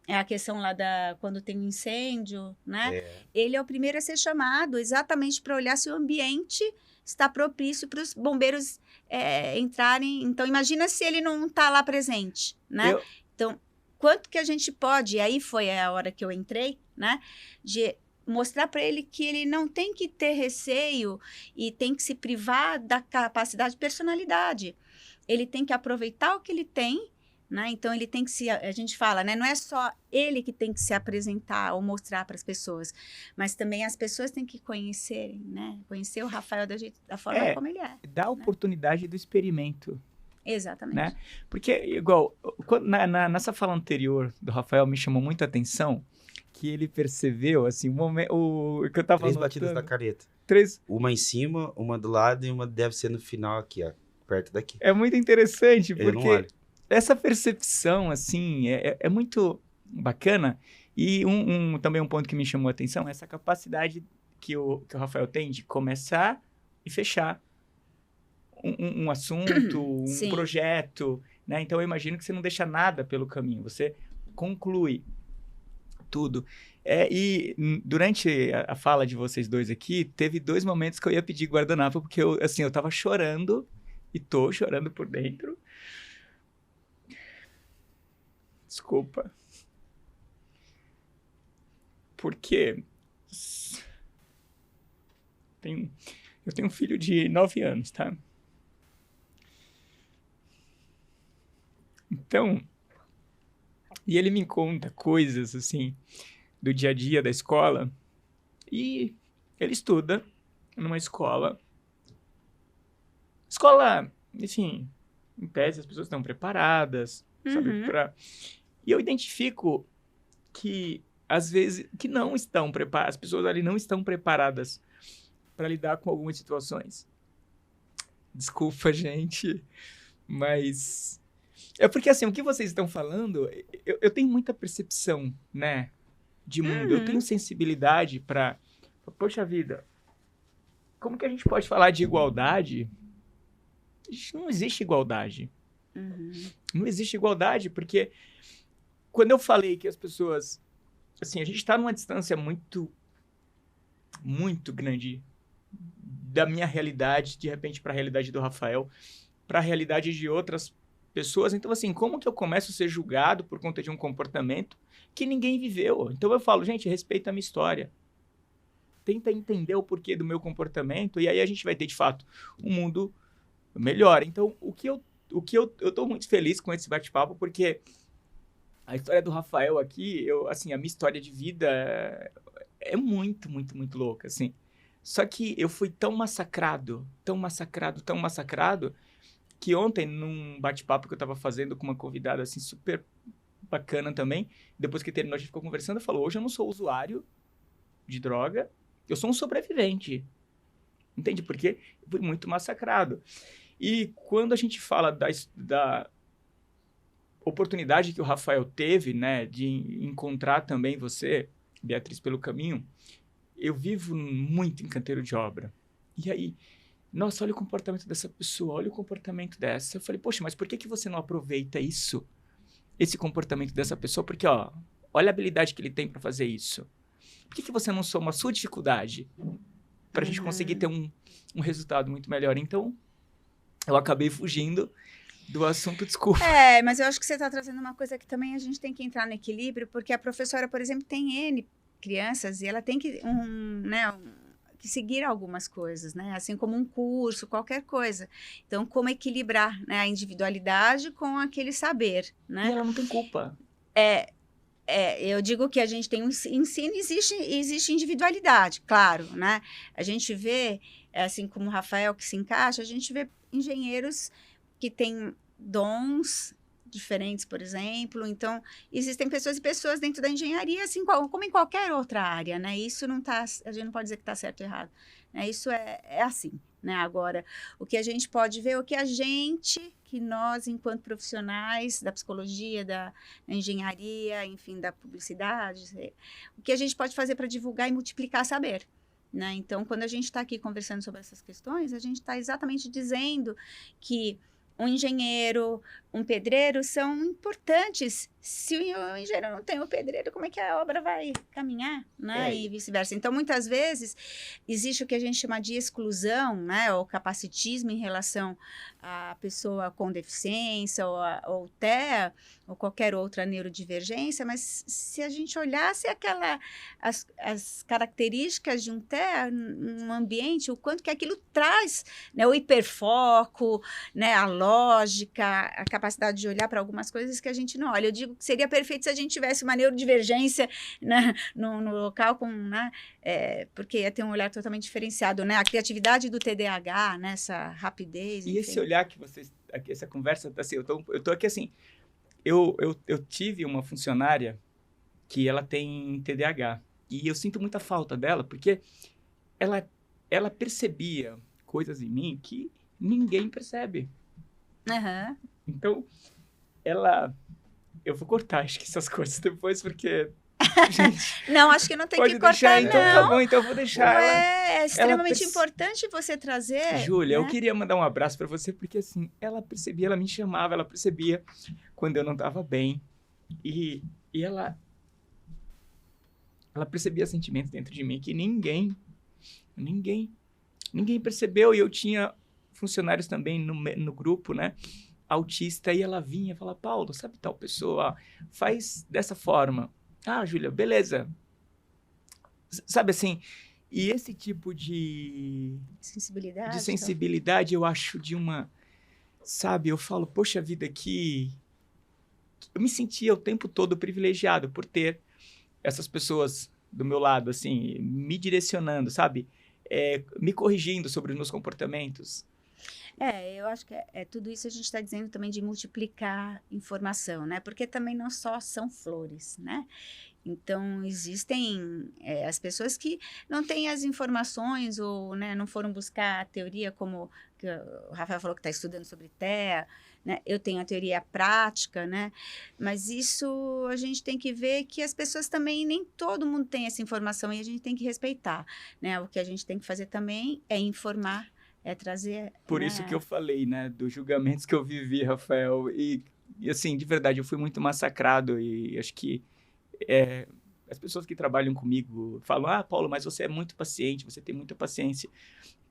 é a questão lá quando tem um incêndio, né? Ele é o primeiro a ser chamado exatamente para olhar se o ambiente está propício para os bombeiros entrarem. Então, imagina se ele não está lá presente, né? Então, quanto que a gente pode, e aí foi a hora que eu entrei, né, de mostrar para ele que ele não tem que ter receio e tem que se privar da capacidade de personalidade. Ele tem que aproveitar o que ele tem, né? Então, ele tem que se... A gente fala, né? Não é só ele que tem que se apresentar ou mostrar para as pessoas, mas também as pessoas têm que conhecerem, né? Conhecer o Rafael da forma como ele é. Dá a oportunidade do experimento. Exatamente. Né? Porque, igual, nessa fala anterior do Rafael, me chamou muita atenção que ele percebeu, assim, o que eu tava 3 anotando, batidas da careta. 3... Uma em cima, uma do lado e uma deve ser no final aqui, ó. Perto daqui. É muito interessante, Ele não porque olha. essa percepção, assim, é muito bacana. E também um ponto que me chamou a atenção é essa capacidade que o Rafael tem de começar e fechar um assunto, um Sim. projeto, né? Então, eu imagino que você não deixa nada pelo caminho, você conclui tudo. E durante a fala de vocês dois aqui, teve 2 momentos que eu ia pedir guardanapo, porque eu tava chorando, e tô chorando por dentro. Desculpa. Porque eu tenho um filho de 9 anos, tá? Então, e ele me conta coisas, assim, do dia a dia da escola. E ele estuda numa escola, enfim, em tese as pessoas estão preparadas, sabe? E eu identifico que, às vezes, que não estão preparadas, as pessoas ali não estão preparadas para lidar com algumas situações. Desculpa, gente, mas... É porque, assim, o que vocês estão falando, eu tenho muita percepção, né, de mundo. Eu tenho sensibilidade para... Poxa vida, como que a gente pode falar de igualdade? Não existe igualdade. Não existe igualdade, porque quando eu falei que as pessoas... Assim, a gente está numa distância muito, muito grande da minha realidade, de repente, para a realidade do Rafael, para a realidade de outras pessoas. Então, assim, como que eu começo a ser julgado por conta de um comportamento que ninguém viveu? Então, eu falo, gente, respeita a minha história. Tenta entender o porquê do meu comportamento, e aí a gente vai ter, de fato, um mundo melhor. Então, o que eu tô muito feliz com esse bate-papo, porque a história do Rafael aqui, assim, a minha história de vida é muito, muito, muito louca, assim. Só que eu fui tão massacrado, que ontem, num bate-papo que eu tava fazendo com uma convidada, assim, super bacana também, depois que terminou, a gente ficou conversando, falou, hoje eu não sou usuário de droga, eu sou um sobrevivente. Entende? Porque eu fui muito massacrado. E quando a gente fala da oportunidade que o Rafael teve, né, de encontrar também você, Beatriz, pelo caminho, eu vivo muito em canteiro de obra. E aí, nossa, olha o comportamento dessa pessoa, olha o comportamento dessa. Eu falei, poxa, mas por que você não aproveita isso? Esse comportamento dessa pessoa? Porque, ó, olha a habilidade que ele tem para fazer isso. Por que você não soma a sua dificuldade para a gente conseguir ter um resultado muito melhor? Então, eu acabei fugindo do assunto, desculpa. Mas eu acho que você está trazendo uma coisa que também a gente tem que entrar no equilíbrio, porque a professora, por exemplo, tem N crianças e ela tem que, que seguir algumas coisas, né? Assim como um curso, qualquer coisa. Então, como equilibrar, né, a individualidade com aquele saber, né? E ela não tem culpa. Eu digo que a gente tem um ensino, existe individualidade, claro, né? A gente vê, assim como o Rafael que se encaixa, a gente vê engenheiros que têm dons diferentes, por exemplo. Então, existem pessoas e pessoas dentro da engenharia, assim como em qualquer outra área, né? Isso não tá, a gente não pode dizer que está certo ou errado, né? Isso é assim, né? Agora, o que a gente pode ver, o que que nós, enquanto profissionais da psicologia, da engenharia, enfim, da publicidade, o que a gente pode fazer para divulgar e multiplicar saber, né? Então, quando a gente está aqui conversando sobre essas questões, a gente está exatamente dizendo que um engenheiro, um pedreiro são importantes, Se o engenheiro não tem o pedreiro, como é que a obra vai caminhar, né? E vice-versa. Então, muitas vezes, existe o que a gente chama de exclusão, né? Ou capacitismo em relação à pessoa com deficiência ou TEA, ou qualquer outra neurodivergência, mas se a gente olhasse as características de um TEA num ambiente, o quanto que aquilo traz, né? O hiperfoco, né? A lógica, a capacidade de olhar para algumas coisas que a gente não olha. Eu digo que seria perfeito se a gente tivesse uma neurodivergência, né, no local, né, porque ia ter um olhar totalmente diferenciado, né? A criatividade do TDAH, né, essa rapidez. E enfim. esse olhar que vocês... Essa conversa, assim, eu tô aqui assim... Eu tive uma funcionária que ela tem TDAH. E eu sinto muita falta dela, porque ela percebia coisas em mim que ninguém percebe. Aham. Então, eu vou cortar, acho que essas coisas depois, porque... Gente, Não, acho que não tem pode que deixar, cortar, então não. tá bom, então eu vou deixar ela... É extremamente perce- importante você trazer. Júlia, né? eu queria mandar um abraço pra você, porque assim, ela percebia, ela me chamava, ela percebia quando eu não tava bem. E ela percebia sentimentos dentro de mim que ninguém percebeu. E eu tinha funcionários também no grupo, né? Autista, e ela vinha e falava, Paulo, sabe tal pessoa? Faz dessa forma. Ah, Júlia, beleza. Sabe assim, e esse tipo de Sensibilidade. sensibilidade, eu acho sabe, eu falo, poxa vida, eu me sentia o tempo todo privilegiado por ter essas pessoas do meu lado, assim, me direcionando, sabe? Me corrigindo sobre os meus comportamentos. Eu acho que tudo isso a gente está dizendo também de multiplicar informação, né? Porque também não só são flores, né? Então, existem as pessoas que não têm as informações ou, né, não foram buscar a teoria, como que o Rafael falou que está estudando sobre TEA, né? Eu tenho a teoria prática, né? Mas isso a gente tem que ver que as pessoas também, nem todo mundo tem essa informação e a gente tem que respeitar, né? O que a gente tem que fazer também é informar, é trazer... Por né? isso que eu falei, né, dos julgamentos que eu vivi, Rafael, e assim, de verdade, eu fui muito massacrado e acho que as pessoas que trabalham comigo falam, Paulo, mas você é muito paciente, você tem muita paciência.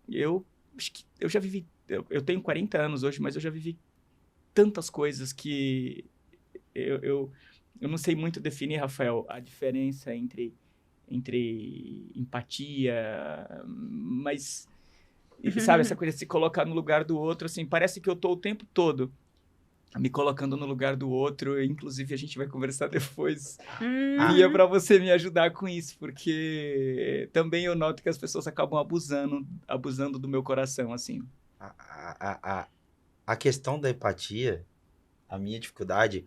Eu acho que eu já vivi, eu tenho 40 anos hoje, mas eu já vivi tantas coisas que eu não sei muito definir, Rafael, a diferença entre empatia, mas, sabe, essa coisa de se colocar no lugar do outro, assim, parece que eu tô o tempo todo me colocando no lugar do outro, e, inclusive a gente vai conversar depois, e é para você me ajudar com isso, porque também eu noto que as pessoas acabam abusando do meu coração, assim. A questão da empatia, a minha dificuldade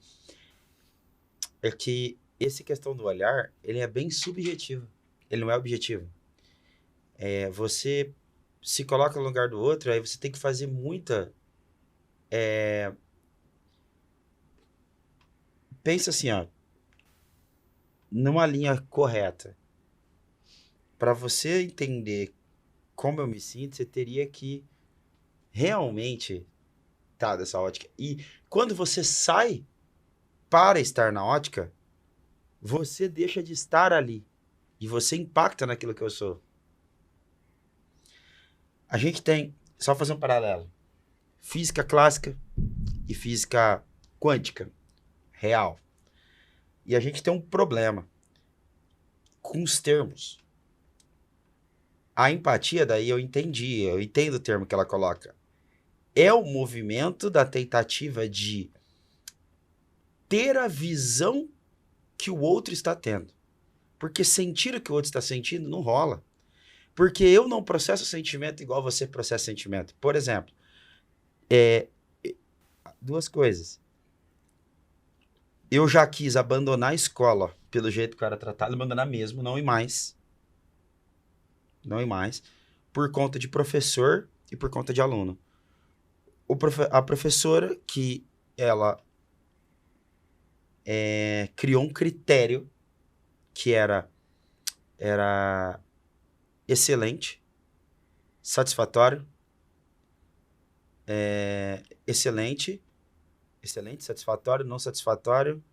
é que essa questão do olhar, ele é bem subjetivo, ele não é objetivo. Você se coloca no lugar do outro, aí você tem que fazer muita... Pensa assim, ó, numa linha correta. Para você entender como eu me sinto, você teria que realmente estar dessa ótica. E quando você sai para estar na ótica, você deixa de estar ali. E você impacta naquilo que eu sou. A gente tem, só fazer um paralelo, física clássica e física quântica. Real. E a gente tem um problema com os termos. A empatia, daí eu entendo o termo que ela coloca. É o movimento da tentativa de ter a visão que o outro está tendo. Porque sentir o que o outro está sentindo não rola. Porque eu não processo sentimento igual você processa sentimento. Por exemplo, duas coisas. Eu já quis abandonar a escola pelo jeito que eu era tratado, abandonar mesmo, não ir mais, por conta de professor e por conta de aluno. A professora, que ela criou um critério que era excelente, satisfatório, excelente, satisfatório, não satisfatório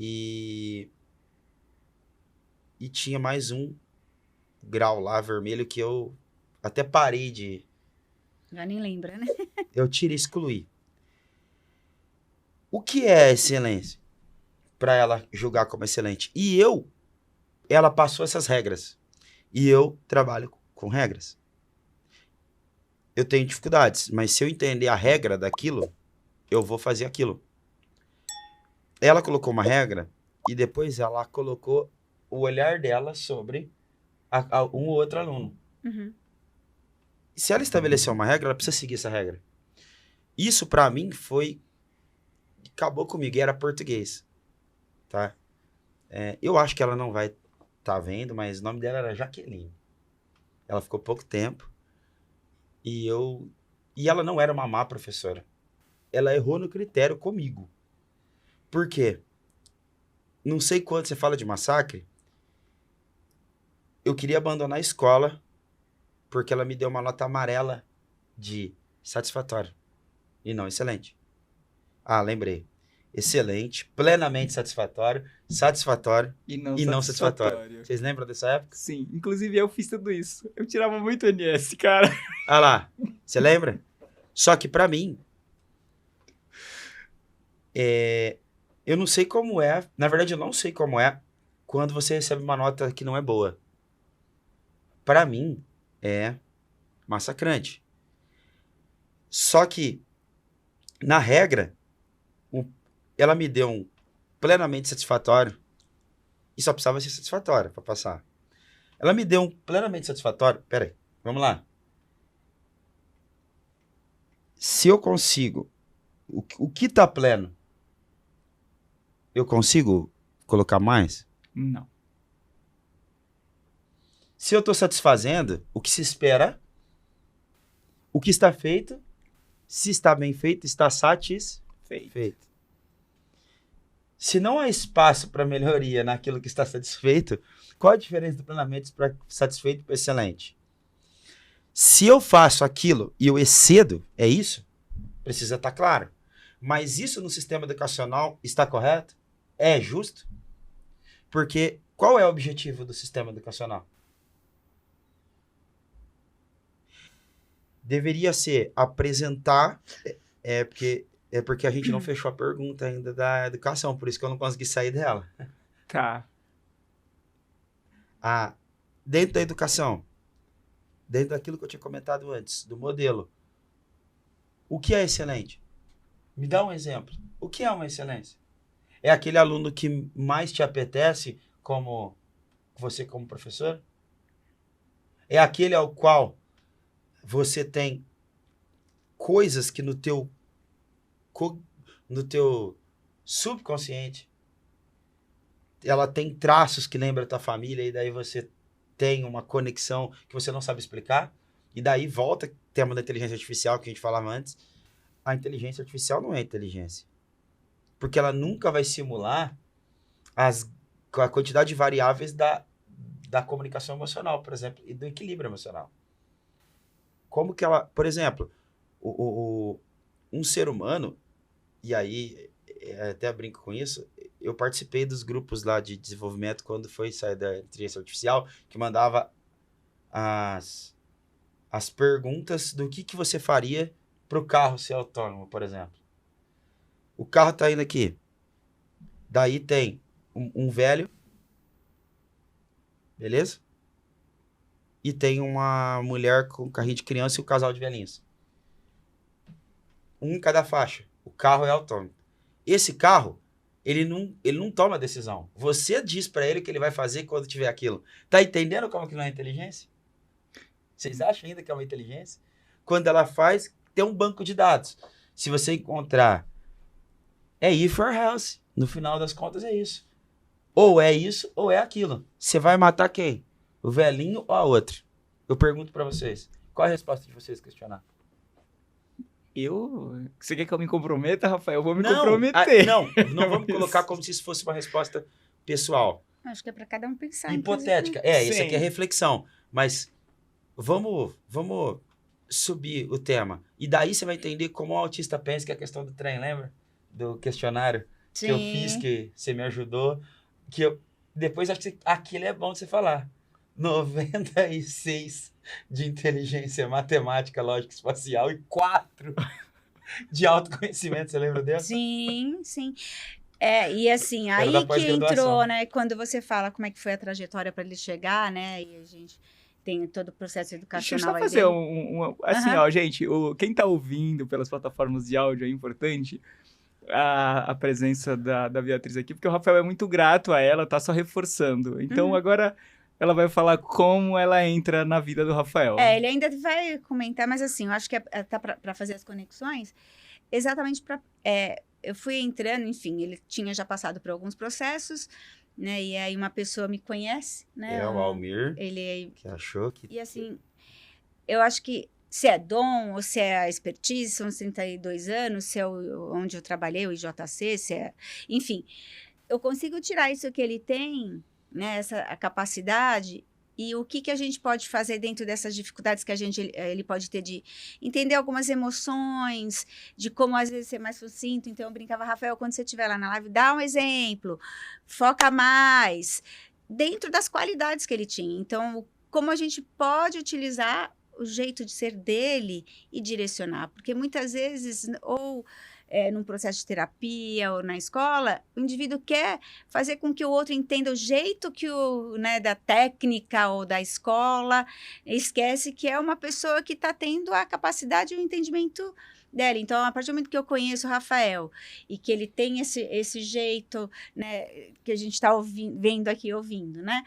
E tinha mais um grau lá, vermelho, que eu até parei de... Já nem lembra, né? Eu tirei, excluí. O que é excelência? Para ela julgar como excelente. Ela passou essas regras. E eu trabalho com regras. Eu tenho dificuldades, mas se eu entender a regra daquilo, eu vou fazer aquilo. Ela colocou uma regra e depois ela colocou o olhar dela sobre um ou outro aluno. Uhum. Se ela estabeleceu uma regra, ela precisa seguir essa regra. Isso, pra mim, acabou comigo, e era português. Tá? Eu acho que ela não vai estar vendo, mas o nome dela era Jaqueline. Ela ficou pouco tempo. E ela não era uma má professora. Ela errou no critério comigo. Por quê? Não sei quando você fala de massacre. Eu queria abandonar a escola porque ela me deu uma nota amarela de satisfatório. E não excelente. Ah, lembrei. Excelente, plenamente satisfatório, satisfatório E não e não satisfatório. Vocês lembram dessa época? Sim, inclusive eu fiz tudo isso. Eu tirava muito NS, cara. Ah lá, você lembra? Só que pra mim, eu não sei como é, na verdade eu não sei como é quando você recebe uma nota que não é boa. Pra mim, é massacrante. Só que, na regra, ela me deu um plenamente satisfatório e só precisava ser satisfatório pra passar. Ela me deu um plenamente satisfatório. Pera aí, vamos lá. Se eu consigo, o que tá pleno, eu consigo colocar mais? Não. Se eu tô satisfazendo, o que se espera, o que está feito, se está bem feito, está satisfeito. Se não há espaço para melhoria naquilo que está satisfeito, qual a diferença do plenamente para satisfeito para excelente? Se eu faço aquilo e eu excedo, é isso? Precisa estar claro. Mas isso no sistema educacional está correto? É justo? Porque qual é o objetivo do sistema educacional? Deveria ser apresentar, porque a gente não fechou a pergunta ainda da educação, por isso que eu não consegui sair dela. Tá. Dentro da educação, dentro daquilo que eu tinha comentado antes, do modelo, o que é excelente? Me dá um exemplo. O que é uma excelência? É aquele aluno que mais te apetece como você como professor? É aquele ao qual você tem coisas que no teu subconsciente ela tem traços que lembram a tua família e daí você tem uma conexão que você não sabe explicar e daí volta o tema da inteligência artificial que a gente falava antes. A inteligência artificial não é inteligência, porque ela nunca vai simular a quantidade de variáveis da comunicação emocional, por exemplo, e do equilíbrio emocional. Como que ela, por exemplo, um ser humano, e aí até brinco com isso, eu participei dos grupos lá de desenvolvimento quando foi sair da inteligência artificial, que mandava as perguntas do que você faria para o carro ser autônomo, por exemplo. O carro tá indo aqui. Daí tem um velho, beleza? E tem uma mulher com um carrinho de criança e um casal de velhinhos. Um em cada faixa. O carro é autônomo. Esse carro, ele não toma decisão. Você diz para ele o que ele vai fazer quando tiver aquilo. Tá entendendo como que não é inteligência? Vocês acham ainda que é uma inteligência? Quando ela faz, tem um banco de dados. Se você encontrar, é if or else. No final das contas é isso. Ou é isso, ou é aquilo. Você vai matar quem? O velhinho ou a outra? Eu pergunto para vocês. Qual é a resposta de vocês questionar? Você quer que eu me comprometa, Rafael? Eu vou me comprometer. Não vamos colocar como se isso fosse uma resposta pessoal. Acho que é para cada um pensar. Hipotética. Isso aqui é reflexão. Mas vamos subir o tema. E daí você vai entender como o autista pensa, que é a questão do trem, lembra? Do questionário. que eu fiz, que você me ajudou, que eu depois acho que aquilo é bom de você falar. 96 de inteligência matemática, lógica espacial e 4 de autoconhecimento, você lembra dessa? Sim, sim. E assim, Era aí da que pós-graduação. entrou, né? Quando você fala como é que foi a trajetória para ele chegar, né? E a gente tem todo o processo Deixa eu educacional só aí fazer dele. assim, Aham. ó, gente, quem tá ouvindo pelas plataformas de áudio é importante a presença da Beatriz aqui, porque o Rafael é muito grato a ela, tá só reforçando. Então Uhum. agora ela vai falar como ela entra na vida do Rafael. Ele ainda vai comentar, mas assim, eu acho que tá para fazer as conexões, exatamente para. Eu fui entrando, enfim, ele tinha já passado por alguns processos, né? E aí uma pessoa me conhece, né? O Almir, Ele que achou que... E assim, eu acho que se é dom ou se é a expertise, são 32 anos, se é onde eu trabalhei, o IJC, enfim, eu consigo tirar isso que ele tem, né, a capacidade, e o que a gente pode fazer dentro dessas dificuldades que ele pode ter de entender algumas emoções, de como às vezes ser mais sucinto. Então eu brincava, Rafael, quando você estiver lá na live, dá um exemplo, foca mais, dentro das qualidades que ele tinha. Então, como a gente pode utilizar o jeito de ser dele e direcionar, porque muitas vezes, ou num processo de terapia ou na escola, o indivíduo quer fazer com que o outro entenda o jeito que da técnica ou da escola, esquece que é uma pessoa que está tendo a capacidade e o entendimento dela. Então, a partir do momento que eu conheço o Rafael e que ele tem esse jeito, né, que a gente está vendo aqui, ouvindo, né?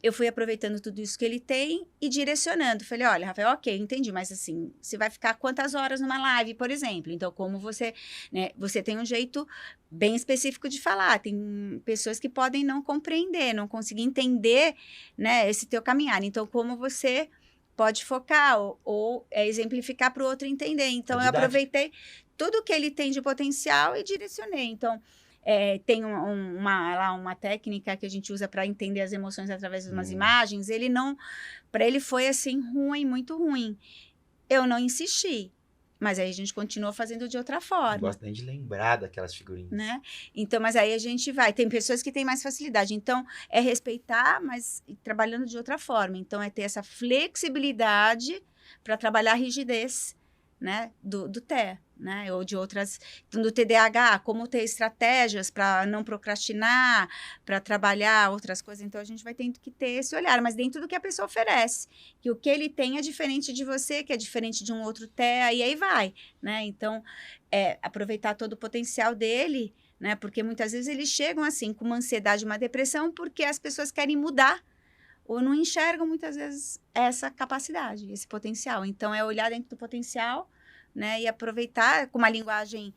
Eu fui aproveitando tudo isso que ele tem e direcionando. Falei, olha, Rafael, ok, entendi, mas assim, você vai ficar quantas horas numa live, por exemplo? Então, como você, né, você tem um jeito bem específico de falar. Tem pessoas que podem não compreender, não conseguir entender, né, esse teu caminhar. Então, como você pode focar ou exemplificar para o outro entender. Então, eu aproveitei tudo que ele tem de potencial e direcionei. Então, tem uma técnica que a gente usa para entender as emoções através de umas imagens. Para ele foi assim ruim, muito ruim. Eu não insisti, mas aí a gente continuou fazendo de outra forma. Não gosto nem de lembrar daquelas figurinhas. Né? Então, mas aí a gente vai. Tem pessoas que têm mais facilidade. Então, é respeitar, mas trabalhando de outra forma. Então, é ter essa flexibilidade para trabalhar a rigidez, né, do TEA, né, ou de outras, do TDAH, como ter estratégias para não procrastinar, para trabalhar outras coisas. Então, a gente vai tendo que ter esse olhar, mas dentro do que a pessoa oferece, que o que ele tem é diferente de você, que é diferente de um outro TEA, e aí vai, né, então, aproveitar todo o potencial dele, né, porque muitas vezes eles chegam assim, com uma ansiedade, uma depressão, porque as pessoas querem mudar, ou não enxergam muitas vezes essa capacidade, esse potencial. Então, é olhar dentro do potencial, né, e aproveitar com uma linguagem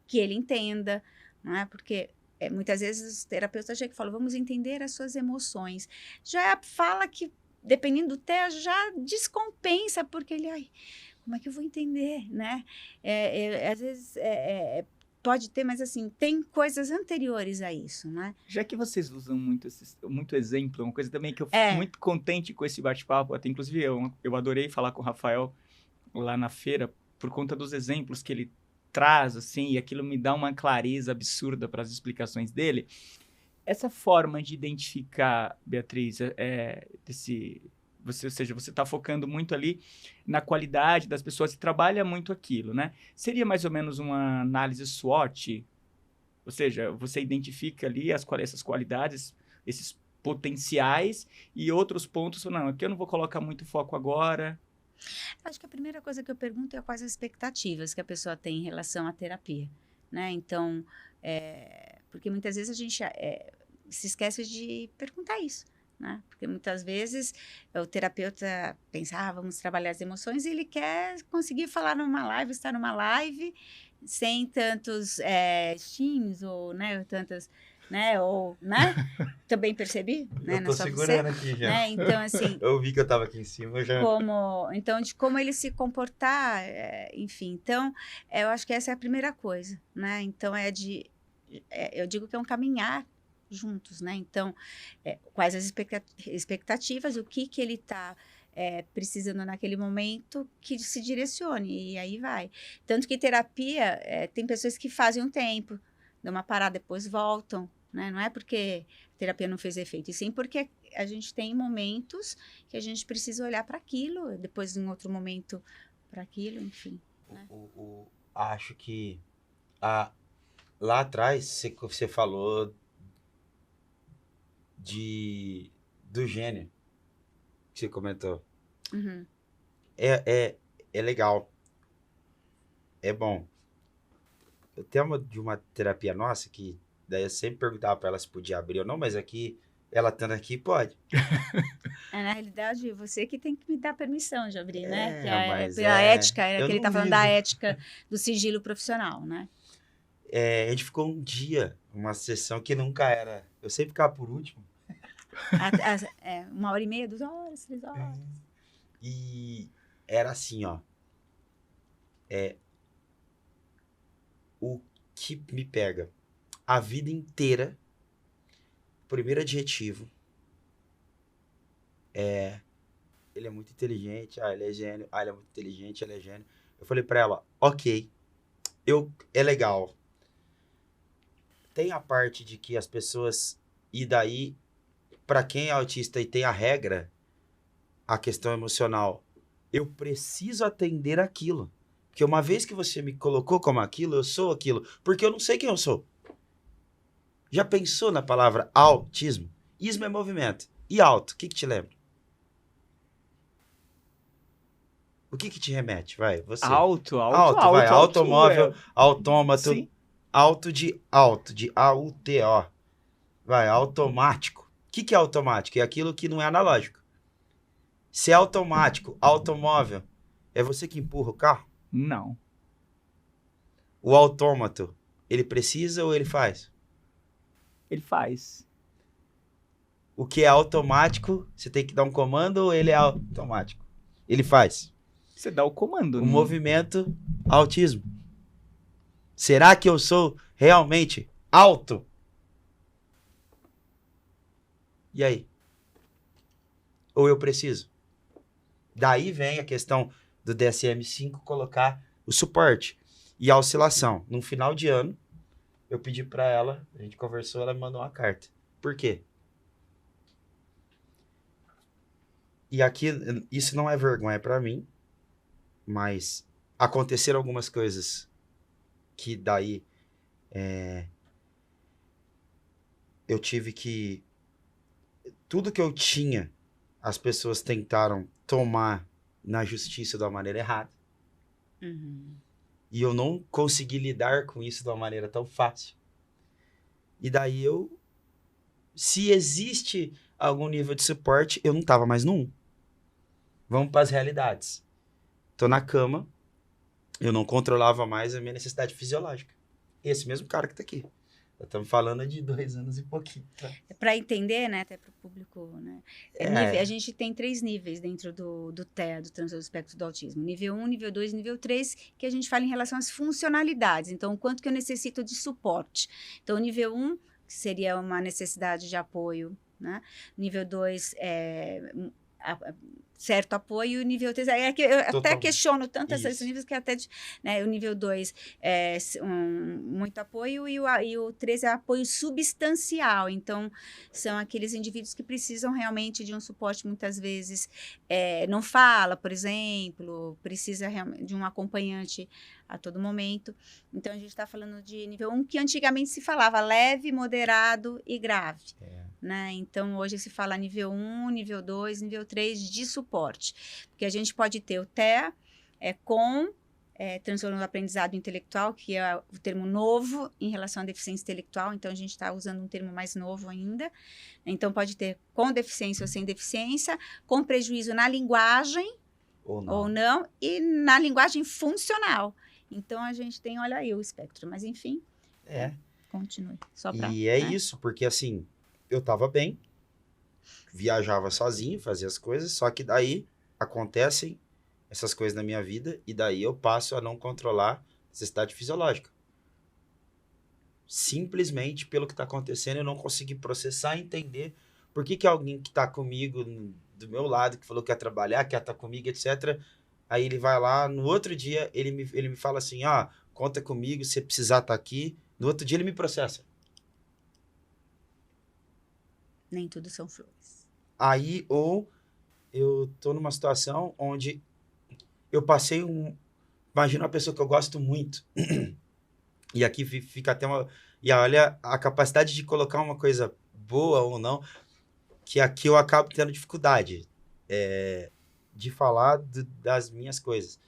que ele entenda, né, porque muitas vezes os terapeutas chegam e falam, vamos entender as suas emoções. Já fala que, dependendo do TEA, já descompensa, porque ele, como é que eu vou entender, né? Às vezes pode ter, mas assim, tem coisas anteriores a isso, né? Já que vocês usam muito exemplo, uma coisa também que eu fico muito contente com esse bate-papo, até inclusive eu adorei falar com o Rafael lá na feira, por conta dos exemplos que ele traz, assim, e aquilo me dá uma clareza absurda para as explicações dele. Essa forma de identificar, Beatriz, ou seja, você está focando muito ali na qualidade das pessoas e trabalha muito aquilo, né? Seria mais ou menos uma análise SWOT? Ou seja, você identifica ali essas qualidades, esses potenciais e outros pontos, não, aqui eu não vou colocar muito foco agora. Acho que a primeira coisa que eu pergunto é quais as expectativas que a pessoa tem em relação à terapia, né? Então, porque muitas vezes a gente se esquece de perguntar isso, né? Porque muitas vezes o terapeuta pensa, vamos trabalhar as emoções, e ele quer conseguir falar numa live, estar numa live sem tantos stims ou, né, tantas, né, ou, né? Também percebi, né? Eu tô segurando aqui já. Né? Então, assim... Eu vi que eu tava aqui em cima, já... Então, de como ele se comportar, enfim. Então, eu acho que essa é a primeira coisa, né? Então, eu digo que é um caminhar juntos, né? Então, quais as expectativas, o que ele está precisando naquele momento, que se direcione, e aí vai. Tanto que terapia, tem pessoas que fazem um tempo, dão uma parada, depois voltam, né? Não é porque a terapia não fez efeito, e sim porque a gente tem momentos que a gente precisa olhar para aquilo, depois em outro momento para aquilo, enfim. Né? Acho que lá atrás você falou do gênio que você comentou. Uhum. É legal. É bom. Eu tenho de uma terapia nossa que daí eu sempre perguntava para ela se podia abrir ou não, mas aqui, ela estando aqui, pode. Na realidade, você que tem que me dar permissão de abrir, né? Que Mas pela ética, eu que ele não está falando da ligo. ética do sigilo profissional, né? A gente ficou um dia, uma sessão que nunca era. Eu sempre ficava por último. 1h30, 2 horas, 3 horas. E era assim, ó. O que me pega? A vida inteira, primeiro adjetivo, ele é muito inteligente, ele é gênio, ele é muito inteligente, ele é gênio. Eu falei pra ela, ok, é legal. Tem a parte de que as pessoas, e daí, pra quem é autista e tem a regra, a questão emocional, eu preciso atender aquilo. Porque uma vez que você me colocou como aquilo, eu sou aquilo. Porque eu não sei quem eu sou. Já pensou na palavra autismo? Ismo é movimento. E auto, o que te lembra? O que te remete? Vai, você. Auto, Vai. Automóvel, autômato. Sim. Auto, de A-U-T-O. Vai, automático. O que é automático? É aquilo que não é analógico. Se é automático, automóvel, é você que empurra o carro? Não. O autômato, ele precisa ou ele faz? Ele faz. O que é automático, você tem que dar um comando ou ele é automático? Ele faz. Você dá o comando. O movimento, autismo. Será que eu sou realmente auto? E aí? Ou eu preciso? Daí vem a questão do DSM-5 colocar o suporte e a oscilação. No final de ano, eu pedi para ela, a gente conversou, ela me mandou uma carta. Por quê? E aqui, isso não é vergonha para mim, mas aconteceram algumas coisas que daí eu tive que... Tudo que eu tinha, as pessoas tentaram tomar na justiça de uma maneira errada. Uhum. E eu não consegui lidar com isso de uma maneira tão fácil. E daí se existe algum nível de suporte, eu não tava mais no 1. Vamos para as realidades. Tô na cama, eu não controlava mais a minha necessidade fisiológica. Esse mesmo cara que tá aqui. Estamos falando de 2 anos e pouquinho. Tá? Para entender, né, até para o público, né? A gente tem 3 níveis dentro do TEA, do transtorno do espectro do autismo. Nível 1, nível 2 e nível 3, que a gente fala em relação às funcionalidades. Então, o quanto que eu necessito de suporte. Então, nível 1, que seria uma necessidade de apoio, né? Nível 2 certo apoio, e o nível 3 é que eu até questiono tanto esses níveis que até o nível 2 é muito apoio e o 3 é apoio substancial. Então, são aqueles indivíduos que precisam realmente de um suporte, muitas vezes não fala, por exemplo, precisa de um acompanhante a todo momento. Então, a gente está falando de nível 1, que antigamente se falava leve, moderado e grave. Né? Então, hoje se fala nível 1, nível 2, nível 3 de suporte. Porque a gente pode ter o TEA com transtorno do aprendizado intelectual, que é o termo novo em relação à deficiência intelectual. Então, a gente está usando um termo mais novo ainda. Então, pode ter com deficiência ou sem deficiência, com prejuízo na linguagem ou não, e na linguagem funcional. Então, a gente tem, olha aí, o espectro. Mas, enfim, continue. Só pra, e isso, porque assim... Eu tava bem, viajava sozinho, fazia as coisas, só que daí acontecem essas coisas na minha vida e daí eu passo a não controlar a necessidade fisiológica. Simplesmente pelo que tá acontecendo, eu não consegui processar e entender por que alguém que tá comigo, do meu lado, que falou que ia trabalhar, que ia estar comigo, etc. Aí ele vai lá, no outro dia, ele me fala assim, conta comigo, se precisar tá aqui, No outro dia ele me processa. Nem tudo são flores. Aí, ou eu tô numa situação onde eu passei Imagina uma pessoa que eu gosto muito. E aqui fica até uma... E olha a capacidade de colocar uma coisa boa ou não, que aqui eu acabo tendo dificuldade de falar das minhas coisas.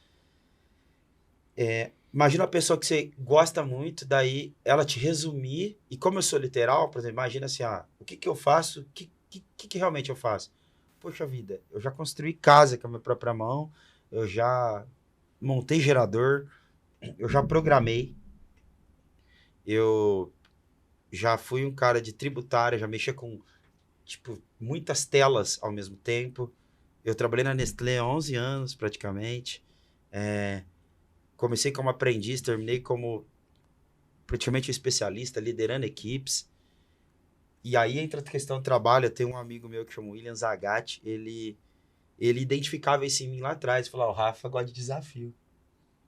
Imagina uma pessoa que você gosta muito, daí ela te resumir, e como eu sou literal, por exemplo, imagina assim, o que que eu faço, o que realmente eu faço? Poxa vida, eu já construí casa com a minha própria mão, eu já montei gerador, eu já programei, eu já fui um cara de tributária, já mexia com, tipo, muitas telas ao mesmo tempo. Eu trabalhei na Nestlé há 11 anos, praticamente. Comecei como aprendiz, terminei como praticamente um especialista, liderando equipes. E aí entra a questão do trabalho. Eu tenho um amigo meu que chama William Zagatti, ele identificava isso em mim lá atrás, falava, o Rafa gosta de desafio.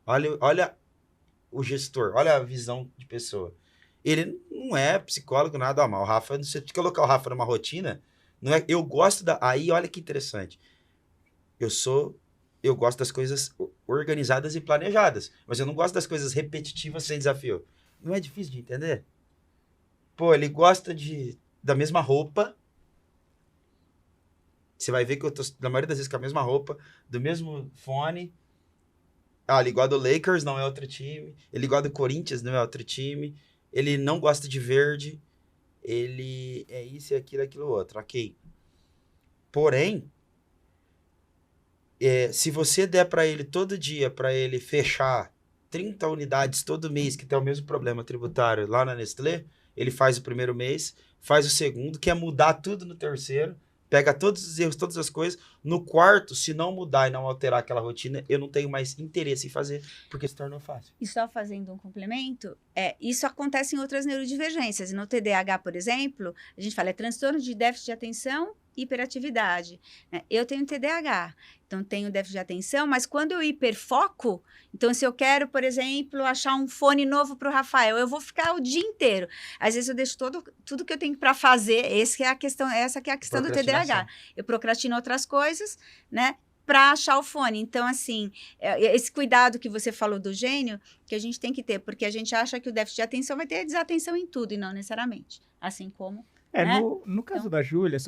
Olha o gestor, olha a visão de pessoa. Ele não é psicólogo, nada mal. O Rafa, se você colocar o Rafa numa rotina, não é, eu gosto aí olha que interessante. Eu gosto das coisas organizadas e planejadas, mas eu não gosto das coisas repetitivas sem desafio. Não é difícil de entender? Pô, ele gosta da mesma roupa. Você vai ver que eu tô, na maioria das vezes, com a mesma roupa, do mesmo fone. Ele gosta do Lakers, não é outro time. Ele gosta do Corinthians, não é outro time. Ele não gosta de verde. Ele é isso e aquilo outro. Ok. Porém, se você der para ele todo dia, para ele fechar 30 unidades todo mês, que tem o mesmo problema tributário lá na Nestlé, ele faz o primeiro mês, faz o segundo, quer mudar tudo no terceiro, pega todos os erros, todas as coisas. No quarto, se não mudar e não alterar aquela rotina, eu não tenho mais interesse em fazer, porque se tornou fácil. E só fazendo um complemento, isso acontece em outras neurodivergências. No TDAH, por exemplo, a gente fala transtorno de déficit de atenção e hiperatividade. Né? Eu tenho TDAH, então tenho déficit de atenção, mas quando eu hiperfoco, então se eu quero, por exemplo, achar um fone novo para o Rafael, eu vou ficar o dia inteiro. Às vezes eu deixo tudo que eu tenho para fazer, essa que é a questão do TDAH. Eu procrastino outras coisas, né? Para achar o fone. Então, assim, esse cuidado que você falou do gênio, que a gente tem que ter, porque a gente acha que o déficit de atenção vai ter desatenção em tudo, e não necessariamente. Assim como... né? No caso da Júlia,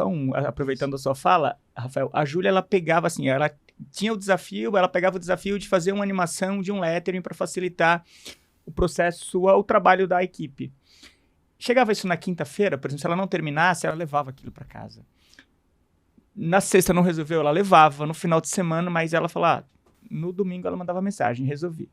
aproveitando a sua fala, Rafael, a Júlia, ela pegava assim, ela tinha o desafio, ela pegava o desafio de fazer uma animação de um lettering para facilitar o processo, o trabalho da equipe. Chegava isso na quinta-feira, por exemplo, se ela não terminasse, ela levava aquilo para casa. Na sexta não resolveu, ela levava. No final de semana, mas ela falava, no domingo ela mandava mensagem, resolvi.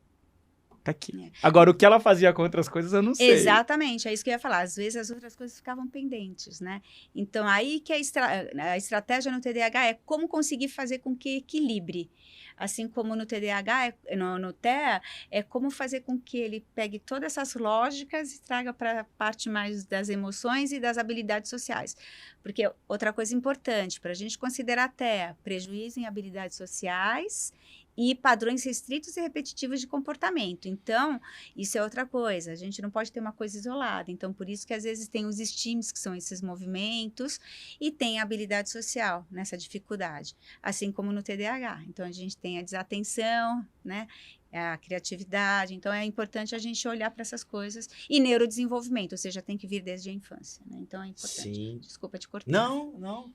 Tá aqui. Agora, o que ela fazia com outras coisas, eu não sei. Exatamente, é isso que eu ia falar. Às vezes as outras coisas ficavam pendentes, né? Então, aí que a estratégia no TDAH é como conseguir fazer com que equilibre. Assim como no TDAH, no TEA, é como fazer com que ele pegue todas essas lógicas e traga para a parte mais das emoções e das habilidades sociais. Porque outra coisa importante, para a gente considerar TEA, prejuízo em habilidades sociais e padrões restritos e repetitivos de comportamento. Então, isso é outra coisa. A gente não pode ter uma coisa isolada. Então, por isso que às vezes tem os STEAMs, que são esses movimentos, e tem a habilidade social nessa dificuldade, assim como no TDAH. Então, a gente tem a desatenção, né? A criatividade. Então, é importante a gente olhar para essas coisas. E neurodesenvolvimento, ou seja, tem que vir desde a infância, né? Então, é importante. Sim. Desculpa te cortar. Não.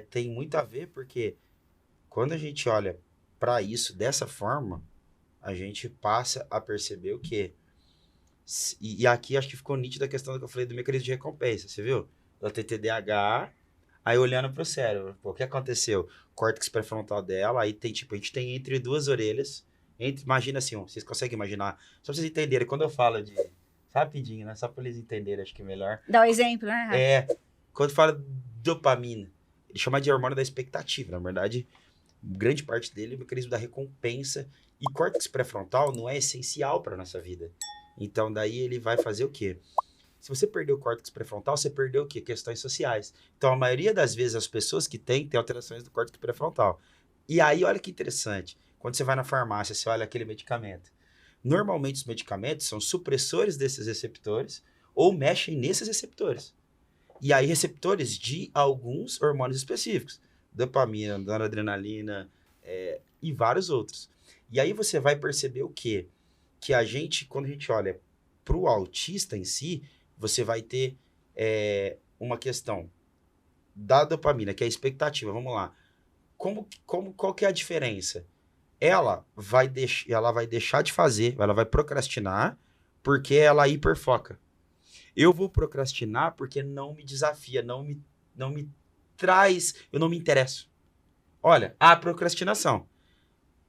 Tem muito a ver, porque quando a gente olha para isso dessa forma, a gente passa a perceber o quê? E aqui acho que ficou nítida a questão que eu falei do mecanismo de recompensa, você viu? Ela tem TDAH, aí olhando para o cérebro, pô, o que aconteceu? Córtex pré-frontal dela, aí tem, tipo, a gente tem entre duas orelhas, imagina assim, vocês conseguem imaginar? Só pra vocês entenderem, quando eu falo de... Rapidinho, né? Só para eles entenderem, acho que é melhor. Dá um exemplo, né, Rafa? Quando fala dopamina, ele chama de hormônio da expectativa, na verdade... grande parte dele é o mecanismo da recompensa, e córtex pré-frontal não é essencial para nossa vida. Então, daí ele vai fazer o quê? Se você perdeu o córtex pré-frontal, você perdeu o quê? Questões sociais. Então, a maioria das vezes, as pessoas que têm alterações do córtex pré-frontal. E aí, olha que interessante. Quando você vai na farmácia, você olha aquele medicamento. Normalmente os medicamentos são supressores desses receptores ou mexem nesses receptores. E aí receptores de alguns hormônios específicos. Dopamina, noradrenalina e vários outros. E aí você vai perceber o quê? Que a gente, quando a gente olha para o autista em si, você vai ter uma questão da dopamina, que é a expectativa. Vamos lá. Qual que é a diferença? Ela vai deixar de fazer, ela vai procrastinar porque ela hiperfoca. Eu vou procrastinar porque não me desafia, não me traz, eu não me interesso. Olha, a procrastinação.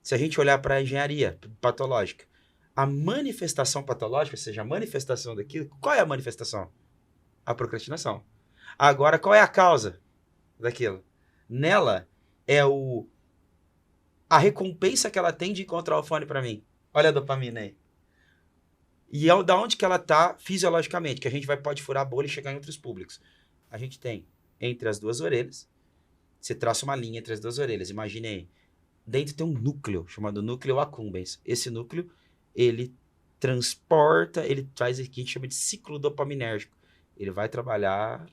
Se a gente olhar para a engenharia patológica, a manifestação patológica, ou seja, a manifestação daquilo, qual é a manifestação? A procrastinação. Agora, qual é a causa daquilo? Nela é a recompensa que ela tem de encontrar o fone para mim. Olha a dopamina aí. E da onde que ela tá fisiologicamente, que a gente pode furar a bolha e chegar em outros públicos. A gente tem entre as duas orelhas, você traça uma linha entre as duas orelhas, imagine aí. Dentro tem um núcleo, chamado núcleo accumbens. Esse núcleo, ele transporta, ele traz o que a gente chama de ciclo dopaminérgico. Ele vai trabalhar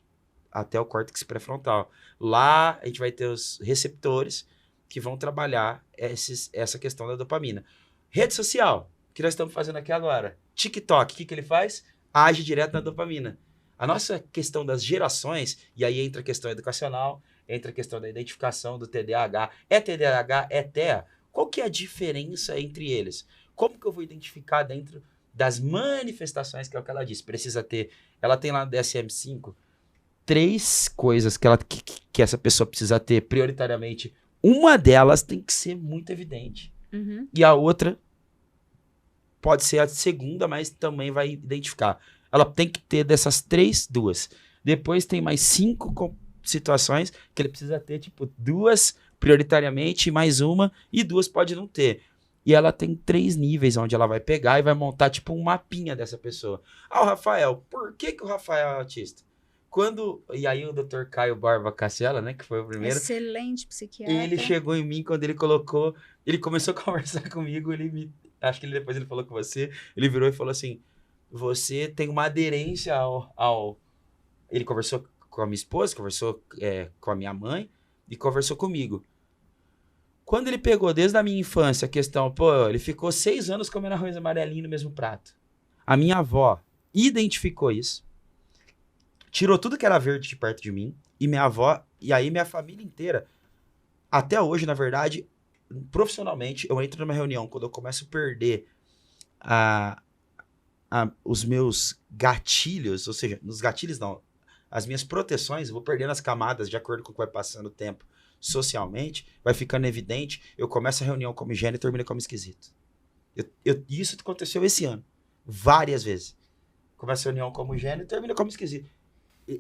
até o córtex pré-frontal. Lá, a gente vai ter os receptores que vão trabalhar essa questão da dopamina. Rede social, que nós estamos fazendo aqui agora. TikTok, o que ele faz? Age direto na dopamina. A nossa questão das gerações, e aí entra a questão educacional, entra a questão da identificação do TDAH. É TDAH? É TEA? Qual que é a diferença entre eles? Como que eu vou identificar dentro das manifestações, que é o que ela disse? Precisa ter, ela tem lá no DSM-5, 3 coisas que essa pessoa precisa ter prioritariamente. Uma delas tem que ser muito evidente. Uhum. E a outra pode ser a segunda, mas também vai identificar. Ela tem que ter dessas 3, 2. Depois tem mais 5 situações que ele precisa ter, tipo, 2 prioritariamente, mais uma, e 2 pode não ter. E ela tem 3 níveis onde ela vai pegar e vai montar, tipo, um mapinha dessa pessoa. Ah, o Rafael, por que o Rafael é autista? E aí o Dr. Caio Barba Cassiela, né, que foi o primeiro. Excelente psiquiatra. Ele chegou em mim quando ele começou a conversar comigo, acho que depois ele falou com você, ele virou e falou assim, você tem uma aderência Ele conversou com a minha esposa, conversou com a minha mãe e conversou comigo. Quando ele pegou desde a minha infância a questão, ele ficou 6 anos comendo arroz amarelinho no mesmo prato. A minha avó identificou isso, tirou tudo que era verde de perto de mim, e aí minha família inteira, até hoje, na verdade, profissionalmente, eu entro numa reunião, quando eu começo a perder os meus gatilhos, ou seja, nos gatilhos não, as minhas proteções, eu vou perdendo as camadas de acordo com o que vai passando o tempo socialmente, vai ficando evidente, eu começo a reunião como higiene e termino como esquisito. Isso aconteceu esse ano, várias vezes. Começo a reunião como higiene e termino como esquisito.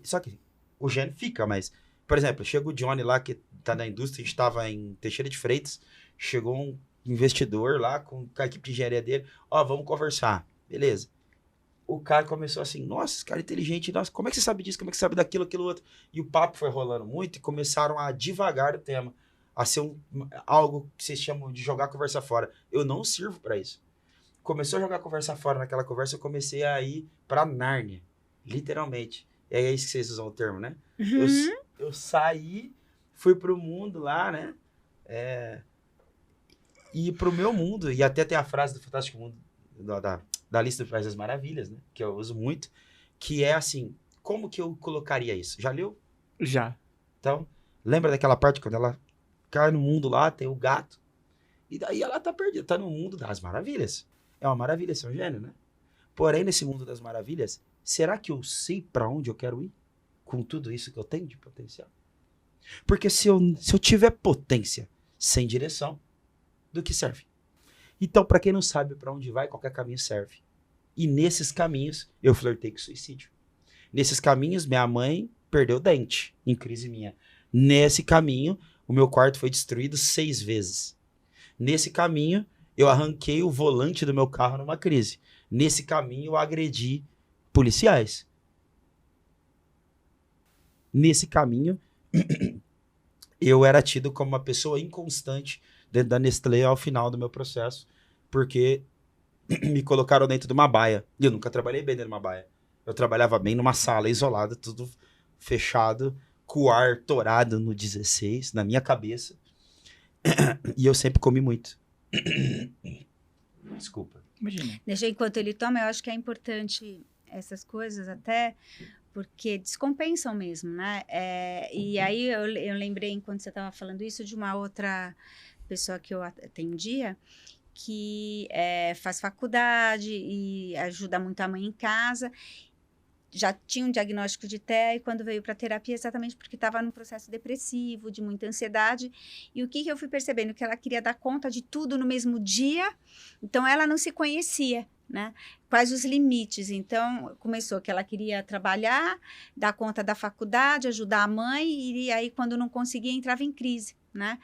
Só que o gênio fica, mas... Por exemplo, chega o Johnny lá, que tá na indústria, a gente tava em Teixeira de Freitas, chegou um investidor lá com a equipe de engenharia dele, vamos conversar. Beleza. O cara começou assim, nossa, esse cara é inteligente, nossa, como é que você sabe disso, como é que você sabe daquilo, aquilo outro? E o papo foi rolando muito e começaram a divagar o tema, a ser algo que vocês chamam de jogar a conversa fora. Eu não sirvo para isso. Começou a jogar a conversa fora naquela conversa, eu comecei a ir pra Nárnia, literalmente. É isso que vocês usam o termo, né? Uhum. Eu saí, fui pro mundo lá, né? E pro meu mundo, e até tem a frase do Fantástico Mundo, da lista do País das Maravilhas, né? Que eu uso muito, que é assim, como que eu colocaria isso? Já leu? Já. Então, lembra daquela parte quando ela cai no mundo lá, tem o gato, e daí ela tá perdida, tá no mundo das maravilhas. É uma maravilha ser um gênio, né? Porém, nesse mundo das maravilhas, será que eu sei para onde eu quero ir? Com tudo isso que eu tenho de potencial? Porque se eu tiver potência sem direção, do que serve? Então, para quem não sabe para onde vai, qualquer caminho serve. E nesses caminhos, eu flertei com suicídio. Nesses caminhos, minha mãe perdeu dente em crise minha. Nesse caminho, o meu quarto foi destruído 6 vezes. Nesse caminho, eu arranquei o volante do meu carro numa crise. Nesse caminho, eu agredi policiais. Nesse caminho, eu era tido como uma pessoa inconstante dentro da Nestlé ao final do meu processo, porque me colocaram dentro de uma baia. E eu nunca trabalhei bem dentro de uma baia. Eu trabalhava bem numa sala isolada, tudo fechado, com o ar torado no 16, na minha cabeça. E eu sempre comi muito. Desculpa. Imagina. Deixa enquanto ele toma, eu acho que é importante essas coisas até, porque descompensam mesmo, né? E aí eu lembrei, enquanto você estava falando isso, de uma outra pessoa que eu atendia, que faz faculdade e ajuda muito a mãe em casa. Já tinha um diagnóstico de TEA e quando veio para terapia, exatamente porque estava num processo depressivo, de muita ansiedade. E o que eu fui percebendo? Que ela queria dar conta de tudo no mesmo dia, então ela não se conhecia, né? Quais os limites? Então, começou que ela queria trabalhar, dar conta da faculdade, ajudar a mãe, e aí, quando não conseguia, entrava em crise, né?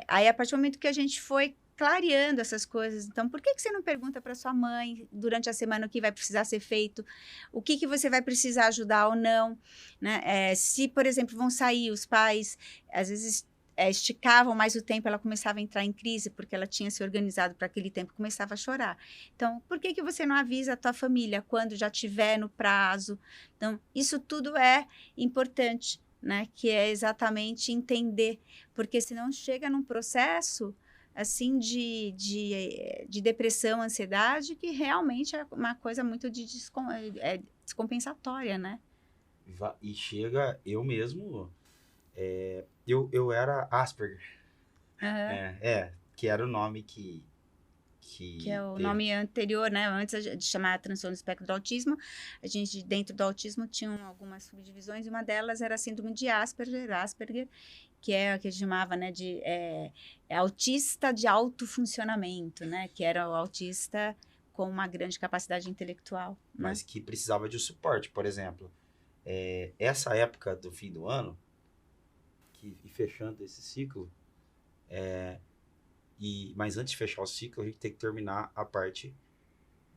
Aí, a partir do momento que a gente foi clareando essas coisas, então, por que você não pergunta para sua mãe durante a semana o que vai precisar ser feito, o que você vai precisar ajudar ou não, né? Se, por exemplo, vão sair os pais, às vezes esticavam mais o tempo, ela começava a entrar em crise, porque ela tinha se organizado para aquele tempo, começava a chorar. Então, por que você não avisa a tua família quando já tiver no prazo? Então, isso tudo é importante, né? Que é exatamente entender, porque senão chega num processo assim de depressão, ansiedade, que realmente é uma coisa muito descompensatória, né? E chega, eu mesmo, eu era Asperger. Uhum. Que era o nome que é o teve. nome anterior, né? Antes de chamar transtorno do espectro do autismo, a gente, dentro do autismo, tinha algumas subdivisões, e uma delas era a síndrome de Asperger, que é a que a gente chamava, né, de autista de alto funcionamento, né? Que era o autista com uma grande capacidade intelectual. Né? Mas que precisava de um suporte, por exemplo. Essa época do fim do ano, e fechando esse ciclo, mas antes de fechar o ciclo, a gente tem que terminar a parte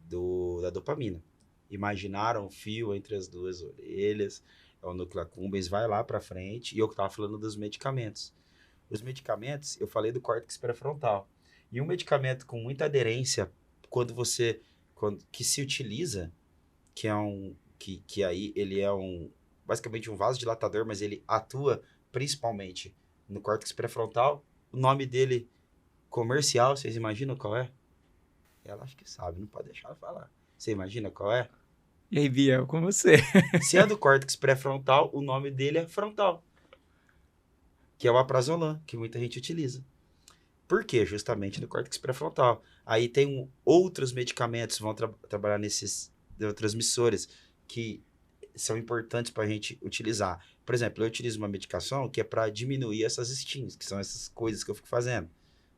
da dopamina. Imaginaram um fio entre as duas orelhas, é o núcleo accumbens, vai lá para frente, e eu estava falando dos medicamentos. Os medicamentos, eu falei do córtex pré-frontal. E um medicamento com muita aderência, que se utiliza, que aí ele é basicamente um vasodilatador, mas ele atua principalmente no córtex pré-frontal. O nome dele comercial, vocês imaginam qual é? Ela acho que sabe, não pode deixar ela falar. Você imagina qual é? E aí, Bia, com você. Se é do córtex pré-frontal, o nome dele é frontal, que é o Aprazolam, que muita gente utiliza. Por quê? Justamente no córtex pré-frontal. Aí tem outros medicamentos que vão trabalhar nesses neurotransmissores que são importantes para a gente utilizar. Por exemplo, eu utilizo uma medicação que é para diminuir essas STINGs, que são essas coisas que eu fico fazendo,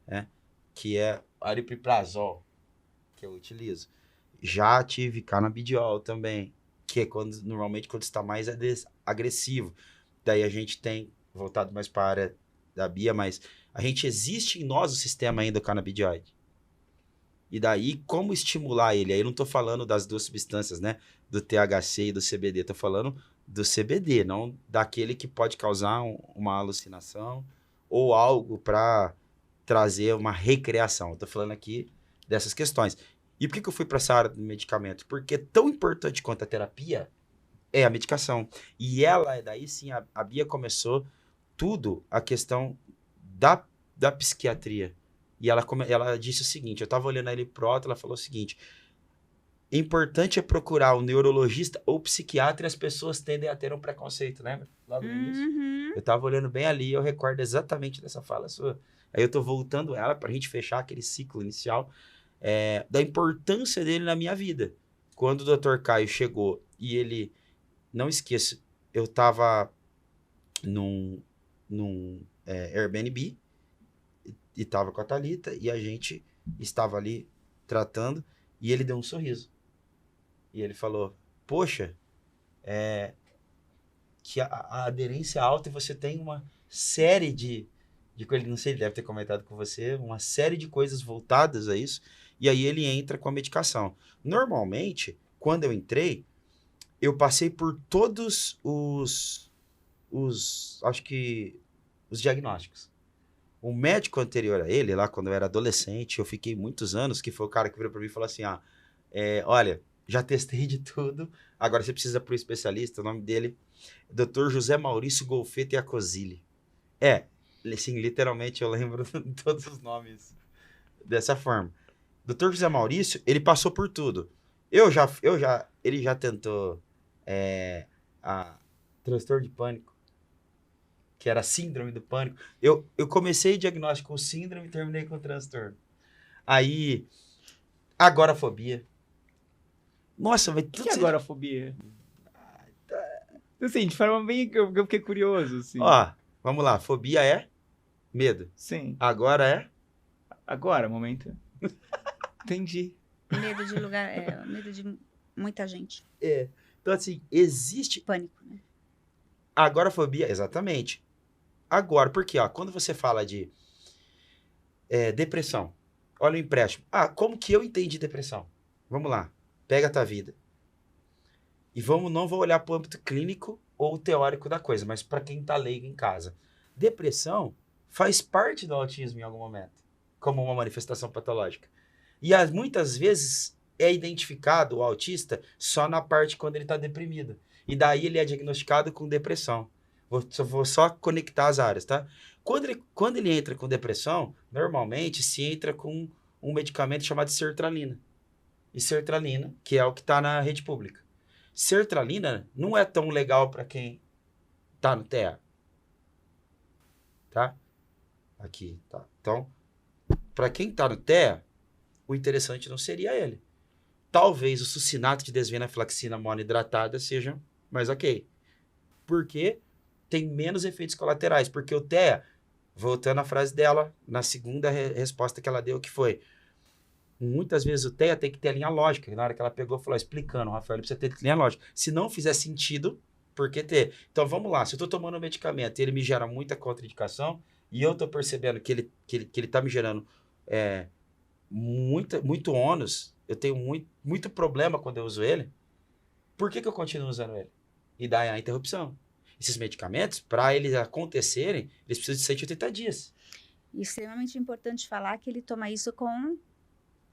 né? Que é aripiprazol, que eu utilizo. Já tive canabidiol também, que é normalmente quando está mais agressivo. Daí a gente tem, voltado mais para a área da Bia, mas a gente existe em nós o sistema ainda do canabidioide. E daí, como estimular ele? Aí eu não estou falando das duas substâncias, né? Do THC e do CBD. Estou falando do CBD, não daquele que pode causar uma alucinação ou algo para trazer uma recreação. Estou falando aqui dessas questões. E por que eu fui para essa área do medicamento? Porque tão importante quanto a terapia é a medicação. E daí sim, a Bia começou tudo a questão da psiquiatria. E ela disse o seguinte, eu estava olhando ali pro alto, ela falou o seguinte, importante é procurar um neurologista ou psiquiatra, e as pessoas tendem a ter um preconceito, lembra? Logo no início. Eu estava olhando bem ali e eu recordo exatamente dessa fala sua. Aí eu estou voltando ela para a gente fechar aquele ciclo inicial da importância dele na minha vida. Quando o Dr. Caio chegou e ele, não esqueça, eu estava num Airbnb e estava com a Thalita e a gente estava ali tratando e ele deu um sorriso. E ele falou, poxa, que a aderência é alta e você tem uma série de coisas, não sei, ele deve ter comentado com você, uma série de coisas voltadas a isso, e aí ele entra com a medicação. Normalmente, quando eu entrei, eu passei por todos acho que, os diagnósticos. O médico anterior a ele, lá quando eu era adolescente, eu fiquei muitos anos, que foi o cara que virou pra mim e falou assim, olha, já testei de tudo, agora você precisa para um especialista, o nome dele é Dr. José Maurício Golfeto Iacozzi. Assim, literalmente eu lembro todos os nomes dessa forma. Dr. José Maurício, ele passou por tudo. Ele já tentou a transtorno de pânico, que era síndrome do pânico. Eu comecei diagnóstico com síndrome e terminei com transtorno. Aí, agorafobia. Nossa, vai O que é agorafobia? Assim, de forma bem que eu fiquei curioso, assim. Ó, vamos lá. Fobia é medo. Sim. Agora é... Agora, momento. Entendi. Medo de lugar, medo de muita gente. Então, assim, existe... Pânico, né? Agorafobia, exatamente. Agora, porque, quando você fala de depressão, olha o empréstimo. Como que eu entendi depressão? Vamos lá, pega a tua vida. E não vou olhar para o âmbito clínico ou teórico da coisa, mas para quem tá leigo em casa. Depressão faz parte do autismo em algum momento, como uma manifestação patológica. E muitas vezes é identificado o autista só na parte quando ele está deprimido. E daí ele é diagnosticado com depressão. Vou só conectar as áreas, tá? Quando ele entra com depressão, normalmente se entra com um medicamento chamado sertralina. E sertralina, que é o que está na rede pública. Sertralina não é tão legal para quem está no TEA. Tá? Aqui, tá. Então, para quem está no TEA, o interessante não seria ele. Talvez o succinato de desvenlafaxina monohidratada seja mais ok. Porque tem menos efeitos colaterais. Porque o TEA, voltando à frase dela, na segunda resposta que ela deu, que foi, muitas vezes o TEA tem que ter a linha lógica. Na hora que ela pegou, falou, explicando, Rafael, ele precisa ter linha lógica. Se não fizer sentido, por que ter? Então, vamos lá. Se eu estou tomando um medicamento e ele me gera muita contraindicação, e eu estou percebendo que ele está me gerando muito ônus, eu tenho muito problema quando eu uso ele, por que eu continuo usando ele? E daí a interrupção. Esses medicamentos, para eles acontecerem, eles precisam de 180 dias. E extremamente importante falar que ele toma isso com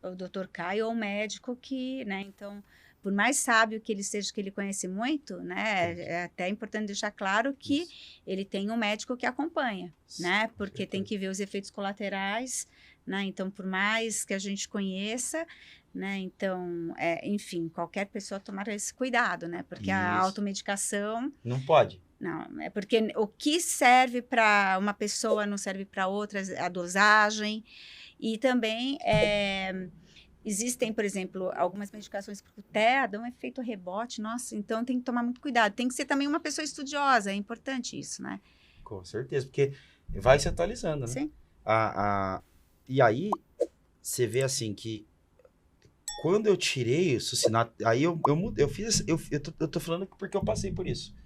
o Dr. Caio ou um médico que, né, então, por mais sábio que ele seja, que ele conhece muito, né, é até importante deixar claro que ele tem um médico que acompanha, né, porque tem que ver os efeitos colaterais, né, então, por mais que a gente conheça, né, então, enfim, qualquer pessoa tomar esse cuidado, né, porque a automedicação... Não pode. Não, é porque o que serve para uma pessoa não serve para outra, a dosagem. E também existem, por exemplo, algumas medicações para o TEA dão efeito rebote, nossa, então tem que tomar muito cuidado. Tem que ser também uma pessoa estudiosa, é importante isso, né? Com certeza, porque vai se atualizando, né? Sim. E aí, você vê assim que quando eu tirei o succinato, aí eu fiz, eu tô falando porque eu passei por isso.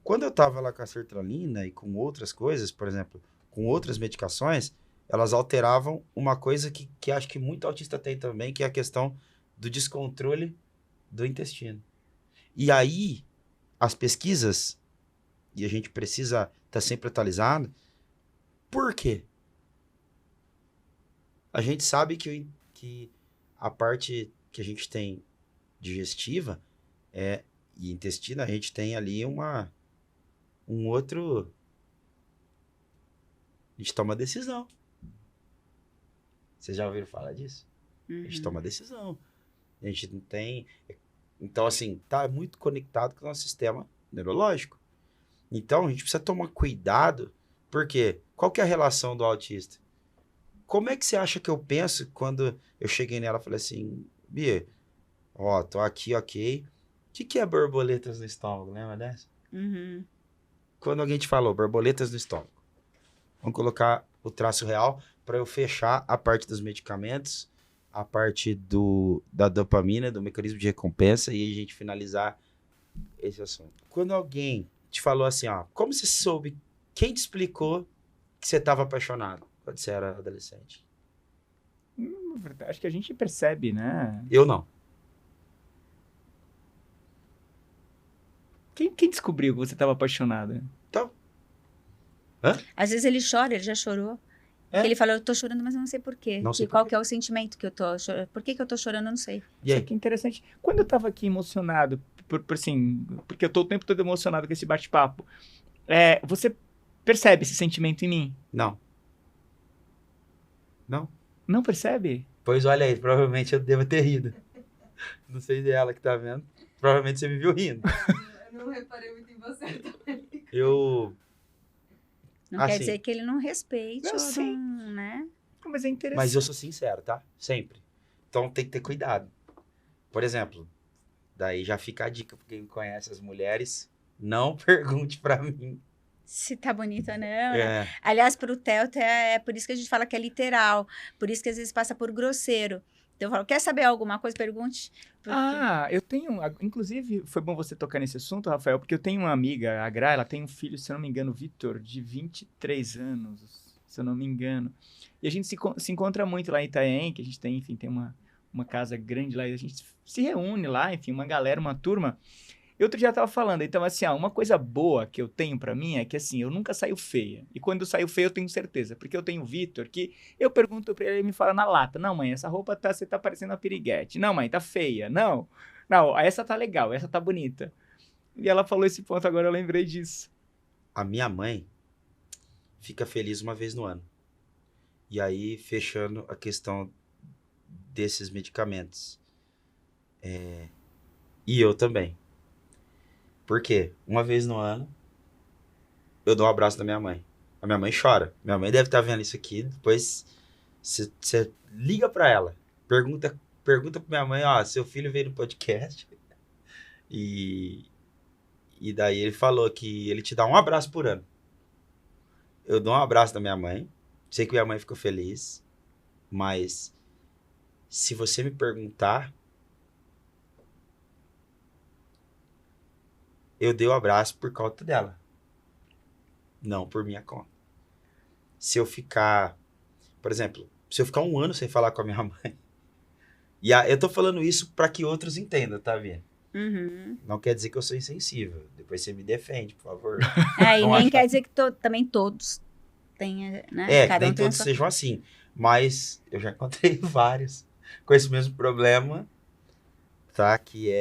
Quando eu tava lá com a sertralina e com outras coisas, por exemplo, com outras medicações, elas alteravam uma coisa que acho que muito autista tem também, que é a questão do descontrole do intestino. E aí, as pesquisas, e a gente precisa estar sempre atualizado, por quê? A gente sabe que a parte que a gente tem digestiva e intestino, a gente tem ali um outro... A gente toma decisão. Vocês já ouviram falar disso? Uhum. A gente toma decisão. A gente não tem... Então, assim, tá muito conectado com o nosso sistema neurológico. Então, a gente precisa tomar cuidado, porque qual que é a relação do autista? Como é que você acha que eu penso quando eu cheguei nela e falei assim, Bia, tô aqui, ok. O que é borboletas no estômago? Lembra dessa? Uhum. Quando alguém te falou borboletas no estômago, vamos colocar o traço real para eu fechar a parte dos medicamentos, a parte da dopamina, do mecanismo de recompensa, e a gente finalizar esse assunto. Quando alguém te falou assim, como você soube, quem te explicou que você estava apaixonado quando você era adolescente? Acho que a gente percebe, né? Eu não. Quem descobriu que você estava apaixonado? Então. Às vezes ele chora, ele já chorou. Ele falou, eu tô chorando, mas eu não sei por quê. Não sei E qual por quê. que é o sentimento que eu tô chorando? Por que eu tô chorando, eu não sei. E Isso aí? aqui é interessante. Quando eu tava aqui emocionado, assim, porque eu tô o tempo todo emocionado com esse bate-papo, você percebe esse sentimento em mim? Não. Não? Não percebe? Pois olha aí, provavelmente eu devo ter rido. Não sei se é ela que tá vendo. Provavelmente você me viu rindo. Eu não reparei muito em você também. Eu... Não quer Assim. dizer que ele não respeite Eu ou sei. não, né? Mas é interessante. Mas eu sou sincero, tá? Sempre. Então tem que ter cuidado. Por exemplo, daí já fica a dica pra quem me conhece as mulheres. Não pergunte pra mim. Se tá bonita, né? É, Aliás, pro Theo, é por isso que a gente fala que é literal. Por isso que às vezes passa por grosseiro. Então eu falo, quer saber alguma coisa? Pergunte. Porque- Eu tenho. Inclusive, foi bom você tocar nesse assunto, Rafael, porque eu tenho uma amiga, a Gra, ela tem um filho, se eu não me engano, Vitor, de 23 anos, se eu não me engano. E a gente se encontra muito lá em Itaém, que a gente tem, enfim, tem uma casa grande lá, e a gente se reúne lá, enfim, uma galera, uma turma. E outro dia eu tava falando, então, assim, uma coisa boa que eu tenho pra mim é que, assim, eu nunca saio feia. E quando eu saio feia, eu tenho certeza. Porque eu tenho o Vitor, que eu pergunto pra ele, ele me fala na lata, não, mãe, essa roupa você tá parecendo uma piriguete. Não, mãe, tá feia. Não, essa tá legal, essa tá bonita. E ela falou esse ponto, agora eu lembrei disso. a minha mãe fica feliz uma vez no ano. E aí, fechando a questão desses medicamentos. E eu também. Por quê? Uma vez no ano, eu dou um abraço da minha mãe. A minha mãe chora. Minha mãe deve estar vendo isso aqui. Depois, você liga pra ela. Pergunta pra minha mãe, ó, seu filho veio no podcast. E daí ele falou que ele te dá um abraço por ano. Eu dou um abraço da minha mãe. Sei que minha mãe ficou feliz. Mas, se você me perguntar, eu dei o abraço por conta dela. Não por minha conta. Se eu ficar... Por exemplo, se eu ficar um ano sem falar com a minha mãe... eu tô falando isso para que outros entendam, tá, Bia? Uhum. Não quer dizer que eu sou insensível. Depois você me defende, por favor. E Não nem acho- quer dizer que também todos tenham, né? Que Cada um nem tem a todos sua- sejam assim. Mas eu já encontrei vários com esse mesmo problema, tá? Que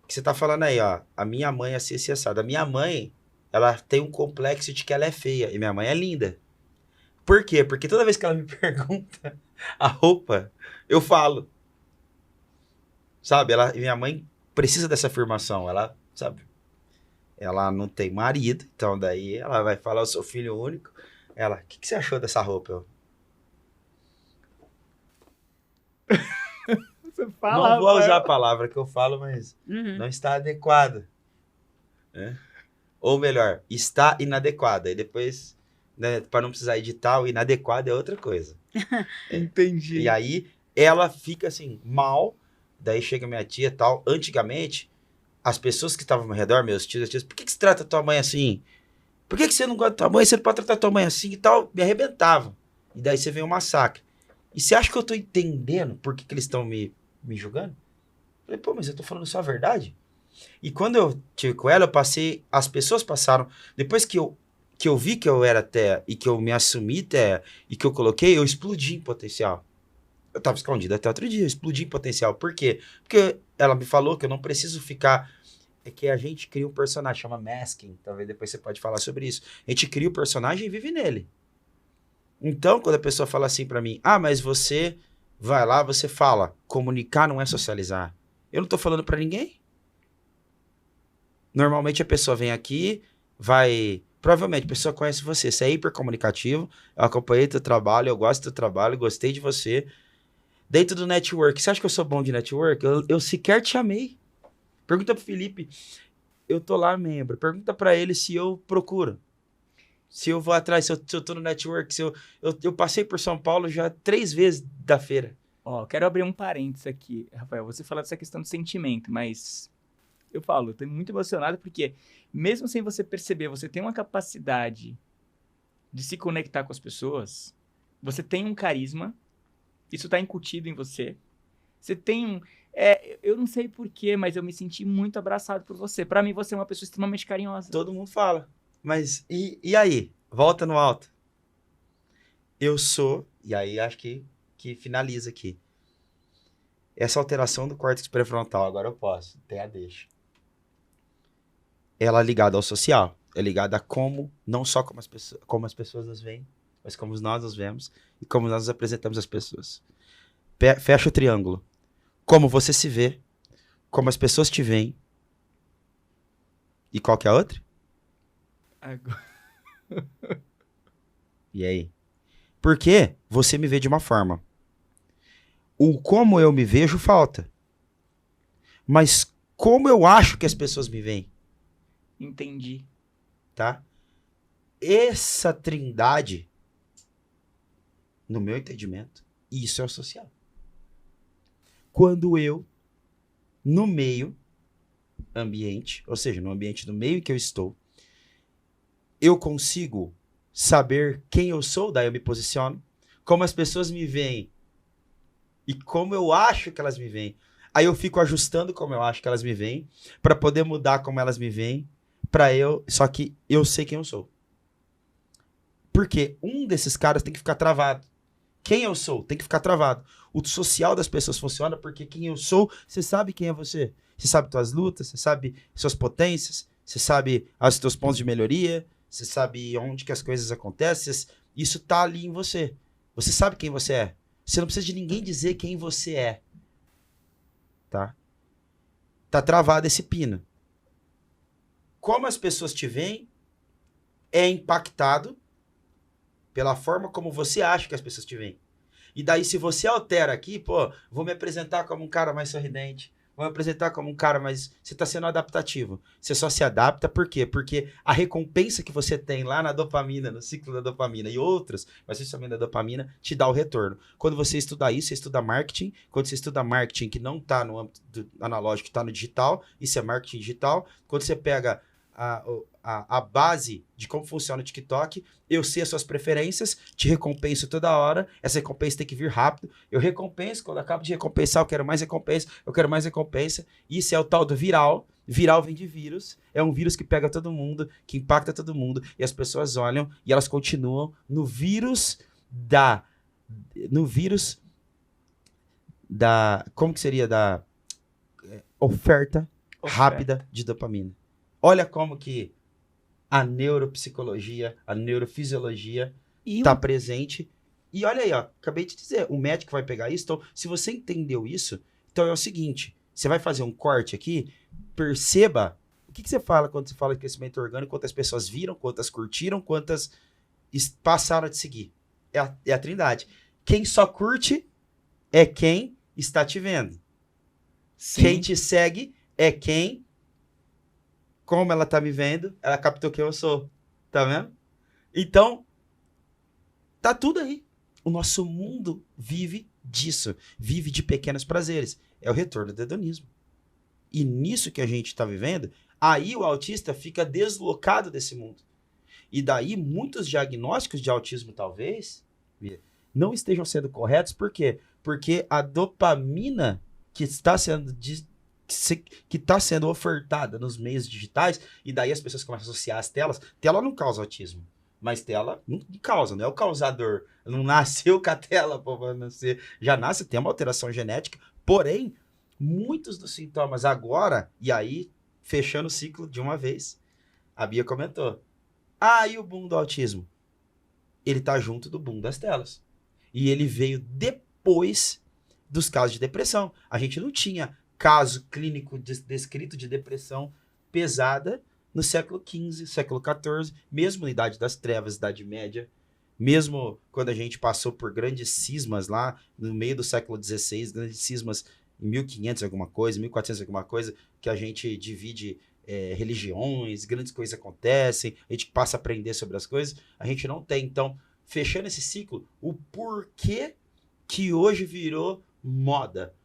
que você tá falando aí, ó. A minha mãe é assim, assim, assado. A minha mãe, ela tem um complexo de que ela é feia. E minha mãe é linda. Por quê? Porque toda vez que ela me pergunta a roupa, eu falo. Sabe? Minha mãe precisa dessa afirmação. Ela, sabe? Ela não tem marido. Então daí ela vai falar, eu sou filho único. Ela, o que você achou dessa roupa? Eu, Você fala, não vou Rafael. usar a palavra que eu falo, mas Uhum. não está adequada. Né? Ou melhor, está inadequada. E depois, né, para não precisar editar, o inadequado é outra coisa. Entendi. E aí, ela fica assim, mal. Daí chega minha tia e tal. Antigamente, as pessoas que estavam ao meu redor, meus tios, por que você trata tua mãe assim? Por que você não gosta da tua mãe? Você não pode tratar tua mãe assim e tal? Me arrebentavam. E daí você vê um massacre. E você acha que eu tô entendendo por que eles estão me julgando? Eu falei, pô, mas eu tô falando só a verdade. E quando eu tive com ela, as pessoas passaram, depois que eu vi que eu era até, e que eu me assumi até, e que eu coloquei, eu explodi em potencial. Eu tava escondido até outro dia, eu explodi em potencial. Por quê? Porque ela me falou que eu não preciso ficar... É que a gente cria um personagem, chama masking, talvez depois você pode falar sobre isso. A gente cria o personagem e vive nele. Então, quando a pessoa fala assim pra mim, mas você vai lá, você fala, comunicar não é socializar. Eu não tô falando pra ninguém. Normalmente a pessoa vem aqui, provavelmente a pessoa conhece você é hipercomunicativo, eu acompanhei teu trabalho, eu gosto do teu trabalho, gostei de você. Dentro do network, você acha que eu sou bom de network? Eu sequer te amei. Pergunta pro Felipe, eu tô lá, membro. Pergunta pra ele se eu procuro. Se eu vou atrás, se eu tô no network, eu passei por São Paulo já 3 vezes da feira. Ó, quero abrir um parênteses aqui, Rafael. Você fala dessa questão do sentimento, mas eu tô muito emocionado porque, mesmo sem você perceber, você tem uma capacidade de se conectar com as pessoas, você tem um carisma, isso tá incutido em você. Você tem eu não sei porquê, mas eu me senti muito abraçado por você. Pra mim, você é uma pessoa extremamente carinhosa. Todo mundo fala. Mas e aí? Volta no alto. Eu sou, e aí acho que finaliza aqui. Essa alteração do córtex pré-frontal, agora eu posso, tem a deixa. Ela é ligada ao social, é ligada a como, não só como as pessoas nos veem, mas como nós nos vemos e como nós nos apresentamos às pessoas. Fecha o triângulo. Como você se vê, como as pessoas te veem. E qual que é a outra? Agora. E aí? Porque você me vê de uma forma. O como eu me vejo falta. Mas como eu acho que as pessoas me veem, Entendi. tá? Essa trindade, no meu entendimento, isso é o social. Quando eu, no meio ambiente, ou seja, no ambiente do meio em que eu estou, eu consigo saber quem eu sou, daí eu me posiciono, como as pessoas me veem e como eu acho que elas me veem. Aí eu fico ajustando como eu acho que elas me veem, para poder mudar como elas me veem, só que eu sei quem eu sou. Porque um desses caras tem que ficar travado. Quem eu sou tem que ficar travado. O social das pessoas funciona porque quem eu sou, você sabe quem é você. Você sabe suas lutas, você sabe suas potências, você sabe os teus pontos de melhoria, você sabe onde que as coisas acontecem. Isso tá ali em você. Você sabe quem você é. Você não precisa de ninguém dizer quem você é. Tá? Tá travado esse pino. Como as pessoas te veem é impactado pela forma como você acha que as pessoas te veem. E daí, se você altera aqui, pô, vou me apresentar como um cara mais sorridente, vou me apresentar como um cara mais... Você tá sendo adaptativo. Você só se adapta, por quê? Porque a recompensa que você tem lá na dopamina, no ciclo da dopamina e outras, mas principalmente da dopamina, te dá o retorno. Quando você estuda isso, você estuda marketing. Quando você estuda marketing que não tá no âmbito analógico, tá no digital, isso é marketing digital. Quando você pega a base de como funciona o TikTok, eu sei as suas preferências, te recompenso toda hora, essa recompensa tem que vir rápido, eu recompenso, quando eu acabo de recompensar, eu quero mais recompensa, isso é o tal do viral vem de vírus, é um vírus que pega todo mundo, que impacta todo mundo, e as pessoas olham e elas continuam no vírus da, como que seria, da oferta rápida de dopamina. Olha como que a neuropsicologia, a neurofisiologia está presente. E olha aí, ó, acabei de dizer, o médico vai pegar isso. Então, se você entendeu isso, então é o seguinte, você vai fazer um corte aqui, perceba o que você fala quando você fala de crescimento orgânico, quantas pessoas viram, quantas curtiram, quantas passaram a te seguir. É a trindade. Quem só curte é quem está te vendo. Sim. Quem te segue é quem... Como ela tá me vendo, ela captou quem eu sou. Tá vendo? Então, tá tudo aí. O nosso mundo vive disso. Vive de pequenos prazeres. É o retorno do hedonismo. E nisso que a gente tá vivendo, aí o autista fica deslocado desse mundo. E daí, muitos diagnósticos de autismo, talvez, não estejam sendo corretos. Por quê? Porque a dopamina que está sendo... que está sendo ofertada nos meios digitais, e daí as pessoas começam a associar as telas. Tela não causa autismo, mas tela não causa, não é o causador. Não nasceu com a tela, pô, já nasce, tem uma alteração genética, porém, muitos dos sintomas agora, e aí, fechando o ciclo de uma vez, a Bia comentou, e o boom do autismo? Ele tá junto do boom das telas. E ele veio depois dos casos de depressão. A gente não tinha caso clínico descrito de depressão pesada no século XV, século XIV, mesmo na Idade das Trevas, Idade Média, mesmo quando a gente passou por grandes cismas lá no meio do século XVI, grandes cismas em 1500 alguma coisa, 1400 alguma coisa, que a gente divide religiões, grandes coisas acontecem, a gente passa a aprender sobre as coisas, a gente não tem. Então, fechando esse ciclo, o porquê que hoje virou moda?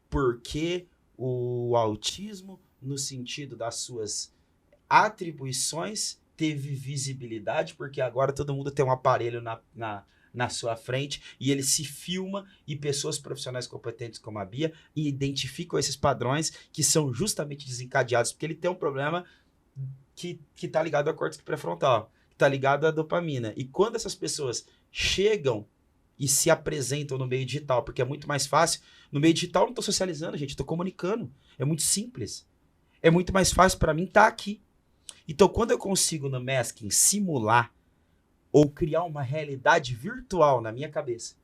Porque o autismo, no sentido das suas atribuições, teve visibilidade, porque agora todo mundo tem um aparelho na sua frente e ele se filma, e pessoas profissionais competentes como a Bia identificam esses padrões que são justamente desencadeados, porque ele tem um problema que está ligado ao córtex pré-frontal, tá ligado à dopamina. E quando essas pessoas chegam e se apresentam no meio digital, porque é muito mais fácil, no meio digital eu não tô socializando, gente, eu tô comunicando. É muito simples. É muito mais fácil para mim estar aqui. Então, quando eu consigo no Masking simular ou criar uma realidade virtual na minha cabeça,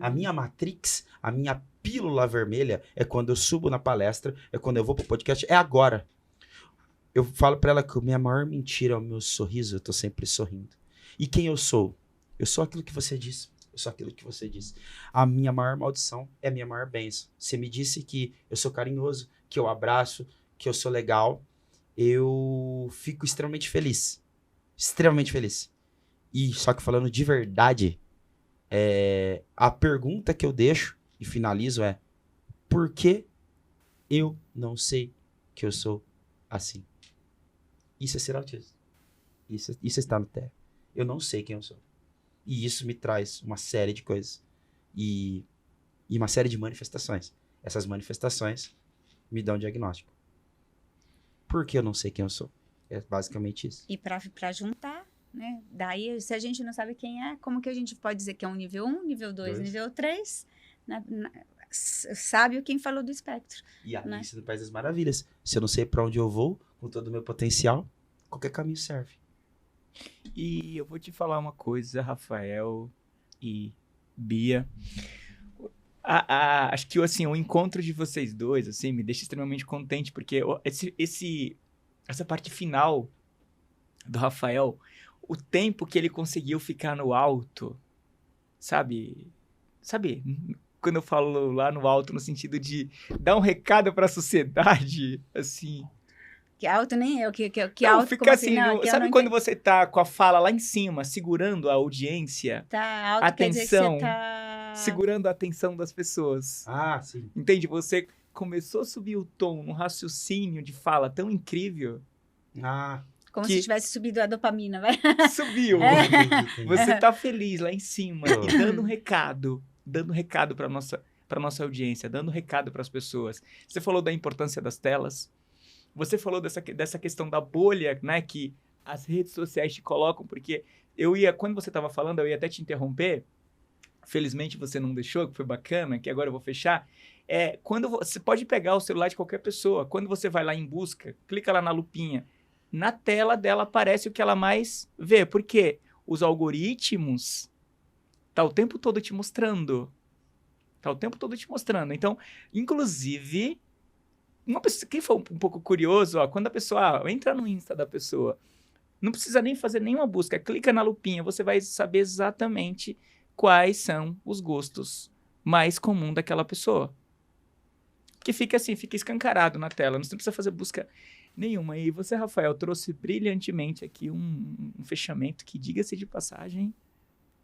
a minha Matrix, a minha pílula vermelha é quando eu subo na palestra, é quando eu vou pro podcast, é agora. Eu falo pra ela que a minha maior mentira é o meu sorriso, eu tô sempre sorrindo. E quem eu sou? Eu sou aquilo que você disse. Eu sou aquilo que você disse. A minha maior maldição é a minha maior bênção. Você me disse que eu sou carinhoso, que eu abraço, que eu sou legal. Eu fico extremamente feliz. Extremamente feliz. E só que falando de verdade, a pergunta que eu deixo e finalizo é: por que eu não sei que eu sou assim? Isso é ser autista. Isso está no terra. Eu não sei quem eu sou. E isso me traz uma série de coisas. E uma série de manifestações. Essas manifestações me dão um diagnóstico. Por que eu não sei quem eu sou? É basicamente isso. E para juntar, né? Daí, se a gente não sabe quem é, como que a gente pode dizer que é um nível 1, nível 2, nível 3? Sabe quem falou do espectro. E né? Alice no País das Maravilhas. Se eu não sei para onde eu vou, com todo o meu potencial, qualquer caminho serve. E eu vou te falar uma coisa, Rafael e Bia. Acho que assim, o encontro de vocês dois assim, me deixa extremamente contente, porque essa parte final do Rafael, o tempo que ele conseguiu ficar no alto, sabe? Quando eu falo lá no alto, no sentido de dar um recado para a sociedade, assim... Que alto nem eu, que não, alto fica como assim, não, sabe quando você tá com a fala lá em cima, segurando a audiência? Tá alto, atenção, quer dizer que você tá... segurando a atenção das pessoas. Ah, sim. Entende? Você começou a subir o tom num raciocínio de fala tão incrível. Como se tivesse subido a dopamina, vai. Subiu. Entendi. Você tá feliz lá em cima e dando recado para nossa audiência, dando recado para as pessoas. Você falou da importância das telas. Você falou dessa questão da bolha, né, que as redes sociais te colocam, porque quando você estava falando, eu ia até te interromper, felizmente você não deixou, que foi bacana, que agora eu vou fechar, quando você pode pegar o celular de qualquer pessoa, quando você vai lá em busca, clica lá na lupinha, na tela dela aparece o que ela mais vê, porque os algoritmos tá o tempo todo te mostrando. Então, inclusive... quem for um pouco curioso, quando a pessoa entra no Insta da pessoa, não precisa nem fazer nenhuma busca, clica na lupinha, você vai saber exatamente quais são os gostos mais comuns daquela pessoa. Que fica assim, fica escancarado na tela, não precisa fazer busca nenhuma. E você, Rafael, trouxe brilhantemente aqui um fechamento que, diga-se de passagem,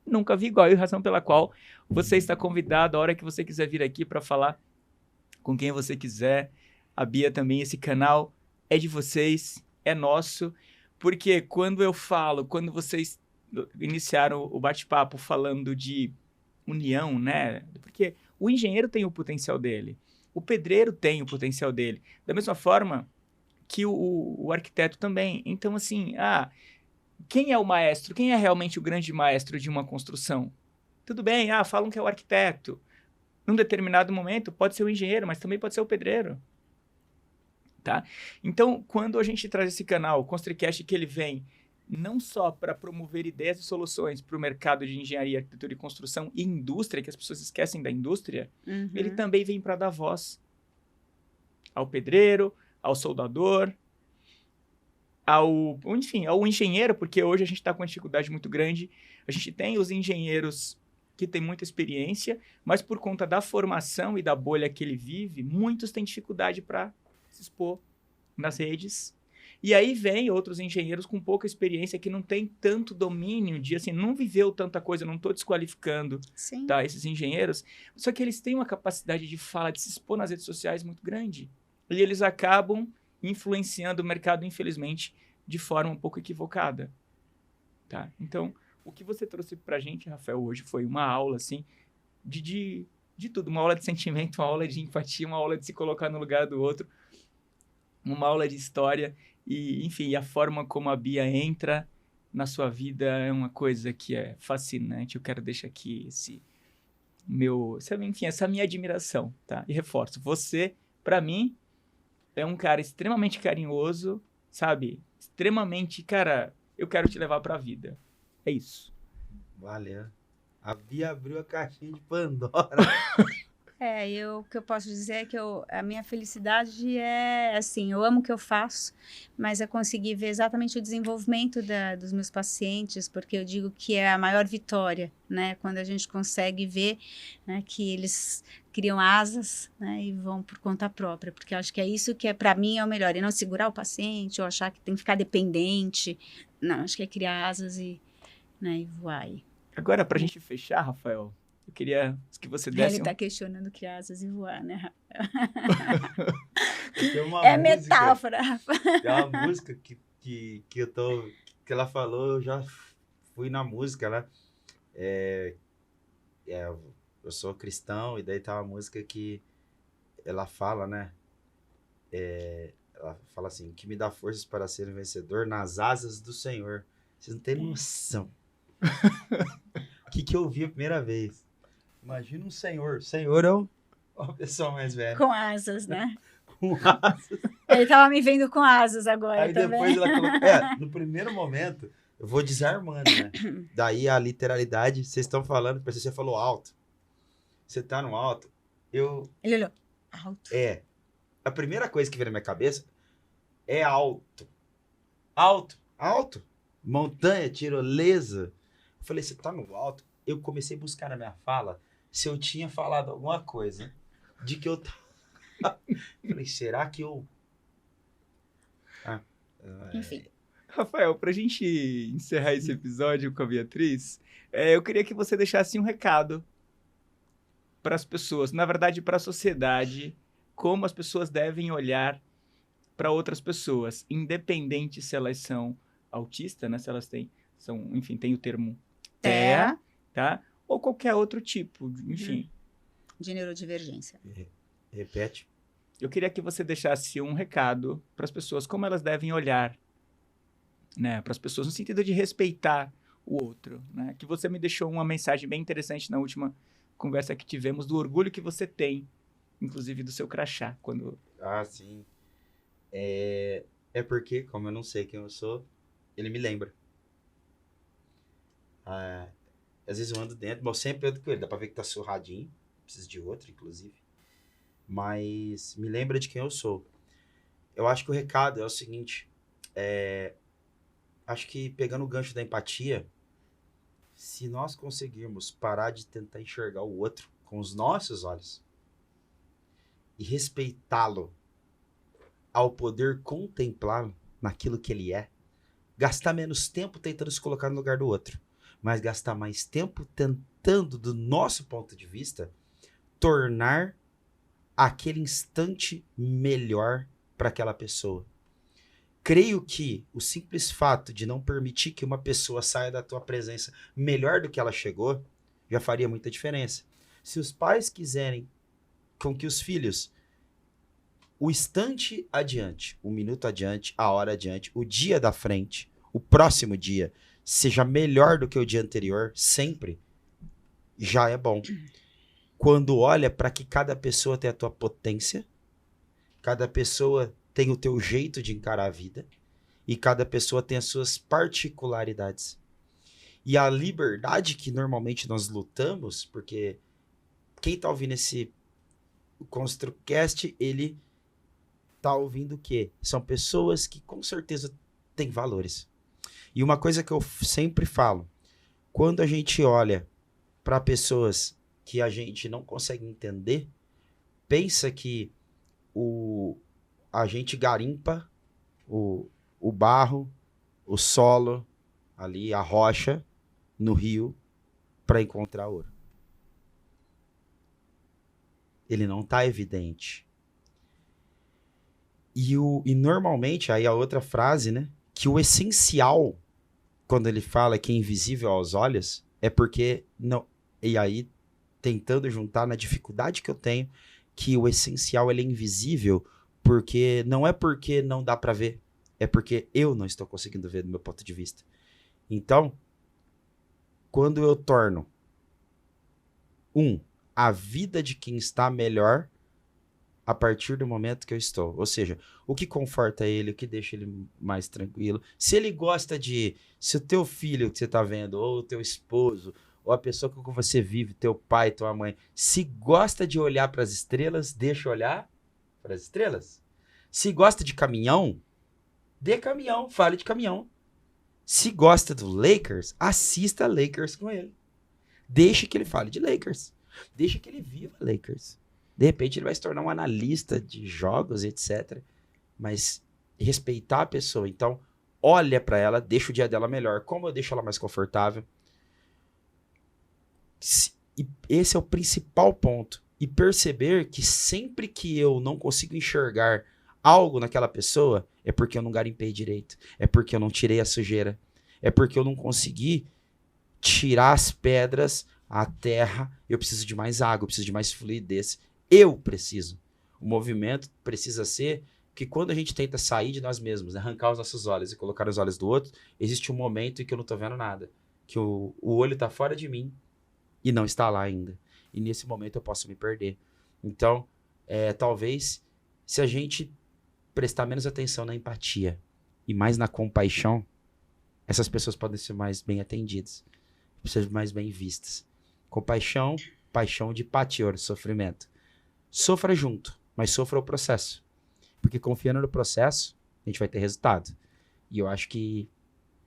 nunca vi igual, e a razão pela qual você está convidado a hora que você quiser vir aqui para falar com quem você quiser. A Bia também, esse canal é de vocês, é nosso, porque quando vocês iniciaram o bate-papo falando de união, né? Porque o engenheiro tem o potencial dele, o pedreiro tem o potencial dele, da mesma forma que o arquiteto também. Então, assim, quem é o maestro? Quem é realmente o grande maestro de uma construção? Tudo bem, falam que é o arquiteto. Num determinado momento, pode ser o engenheiro, mas também pode ser o pedreiro. Tá? Então, quando a gente traz esse canal, o ConstruiCast, que ele vem não só para promover ideias e soluções para o mercado de engenharia, arquitetura e construção e indústria, que as pessoas esquecem da indústria, ele também vem para dar voz ao pedreiro, ao soldador, ao engenheiro, porque hoje a gente está com uma dificuldade muito grande. A gente tem os engenheiros que têm muita experiência, mas por conta da formação e da bolha que ele vive, muitos têm dificuldade para se expor nas redes. E aí vem outros engenheiros com pouca experiência, que não tem tanto domínio de, assim, não viveu tanta coisa, não estou desqualificando, tá, esses engenheiros, só que eles têm uma capacidade de fala, de se expor nas redes sociais muito grande. E eles acabam influenciando o mercado, infelizmente, de forma um pouco equivocada. Tá? Então, o que você trouxe pra gente, Rafael, hoje foi uma aula, assim, de tudo. Uma aula de sentimento, uma aula de empatia, uma aula de se colocar no lugar do outro, uma aula de história e, enfim, a forma como a Bia entra na sua vida é uma coisa que é fascinante. Eu quero deixar aqui essa minha admiração, tá? E reforço, você, pra mim, é um cara extremamente carinhoso, sabe? Extremamente, cara, eu quero te levar pra vida. É isso. Valeu. A Bia abriu a caixinha de Pandora. O que eu posso dizer é que a minha felicidade é, assim, eu amo o que eu faço, mas é conseguir ver exatamente o desenvolvimento dos meus pacientes, porque eu digo que é a maior vitória, né? Quando a gente consegue ver, né, que eles criam asas, né, e vão por conta própria, porque eu acho que é isso que para mim é o melhor, e não segurar o paciente ou achar que tem que ficar dependente. Não, acho que é criar asas e voar aí. Agora, pra gente fechar, Rafael, eu queria que você desse Ele tá questionando criar asas e voar, né, Rafael? Tem uma É música, metáfora, Rafael. tem uma música que ela falou, eu já fui na música, né? Eu sou cristão, e daí tá uma música que ela fala, né? Ela fala assim, que me dá forças para ser um vencedor nas asas do Senhor. Vocês não têm noção. O que eu vi a primeira vez? Imagina um senhor. O senhor é uma pessoa mais velha. Com asas, né? Com asas. Ele tava me vendo com asas agora Aí também. depois ela colocou... no primeiro momento, eu vou desarmando, né? Daí a literalidade, vocês estão falando, parece que você falou alto. Você tá no alto. Ele olhou, alto. A primeira coisa que veio na minha cabeça é alto. Alto. Alto. Montanha, tirolesa. Eu falei, você tá no alto? Eu comecei a buscar na minha fala se eu tinha falado alguma coisa de que eu tava... Falei, será que eu... Enfim. Rafael, pra gente encerrar esse episódio com a Beatriz, eu queria que você deixasse um recado para as pessoas, na verdade, para a sociedade, como as pessoas devem olhar para outras pessoas, independente se elas são autistas, né? Se elas tem o termo TEA, tá? Ou qualquer outro tipo, enfim. De neurodivergência. Repete. Eu queria que você deixasse um recado para as pessoas, como elas devem olhar, né, para as pessoas, no sentido de respeitar o outro, né? Que você me deixou uma mensagem bem interessante na última conversa que tivemos, do orgulho que você tem, inclusive do seu crachá, quando... Ah, sim. É porque, como eu não sei quem eu sou, ele me lembra. Às vezes eu ando dentro, mas eu sempre ando com ele. Dá pra ver que tá surradinho. Preciso de outro, inclusive. Mas me lembra de quem eu sou. Eu acho que o recado é o seguinte. Acho que pegando o gancho da empatia, se nós conseguirmos parar de tentar enxergar o outro com os nossos olhos e respeitá-lo ao poder contemplá-lo naquilo que ele é, gastar menos tempo tentando se colocar no lugar do outro, mas gastar mais tempo tentando, do nosso ponto de vista, tornar aquele instante melhor para aquela pessoa. Creio que o simples fato de não permitir que uma pessoa saia da tua presença melhor do que ela chegou, já faria muita diferença. Se os pais quiserem com que os filhos, o instante adiante, o minuto adiante, a hora adiante, o dia da frente, o próximo dia, seja melhor do que o dia anterior, sempre, já é bom. Quando olha para que cada pessoa tem a tua potência, cada pessoa tem o teu jeito de encarar a vida, e cada pessoa tem as suas particularidades. E a liberdade que normalmente nós lutamos, porque quem tá ouvindo esse ConstruCast, ele tá ouvindo o quê? São pessoas que com certeza têm valores. E uma coisa que eu sempre falo, quando a gente olha para pessoas que a gente não consegue entender, pensa que a gente garimpa o barro, o solo, ali, a rocha, no rio, para encontrar ouro. Ele não está evidente. E normalmente, aí a outra frase, né? Que o essencial, quando ele fala que é invisível aos olhos, é porque não. E aí, tentando juntar na dificuldade que eu tenho, que o essencial ele é invisível, porque não é porque não dá para ver, é porque eu não estou conseguindo ver do meu ponto de vista. Então, quando eu torno a vida de quem está melhor a partir do momento que eu estou. Ou seja, o que conforta ele, o que deixa ele mais tranquilo. Se ele gosta se o teu filho que você está vendo, ou o teu esposo, ou a pessoa com que você vive, teu pai, tua mãe, se gosta de olhar para as estrelas, deixa olhar para as estrelas. Se gosta de caminhão, dê caminhão, fale de caminhão. Se gosta do Lakers, assista Lakers com ele. Deixe que ele fale de Lakers. Deixe que ele viva Lakers. De repente ele vai se tornar um analista de jogos, etc. Mas respeitar a pessoa. Então, olha para ela, deixa o dia dela melhor. Como eu deixo ela mais confortável? E esse é o principal ponto. E perceber que sempre que eu não consigo enxergar algo naquela pessoa, é porque eu não garimpei direito. É porque eu não tirei a sujeira. É porque eu não consegui tirar as pedras, a terra. Eu preciso de mais água, eu preciso de mais fluidez. Eu preciso. O movimento precisa ser que quando a gente tenta sair de nós mesmos, né, arrancar os nossos olhos e colocar os olhos do outro, existe um momento em que eu não tô vendo nada. Que o olho tá fora de mim e não está lá ainda. E nesse momento eu posso me perder. Então, talvez, se a gente prestar menos atenção na empatia e mais na compaixão, essas pessoas podem ser mais bem atendidas, ser mais bem vistas. Compaixão, paixão de patior, sofrimento. Sofra junto, mas sofra o processo. Porque confiando no processo, a gente vai ter resultado. E eu acho que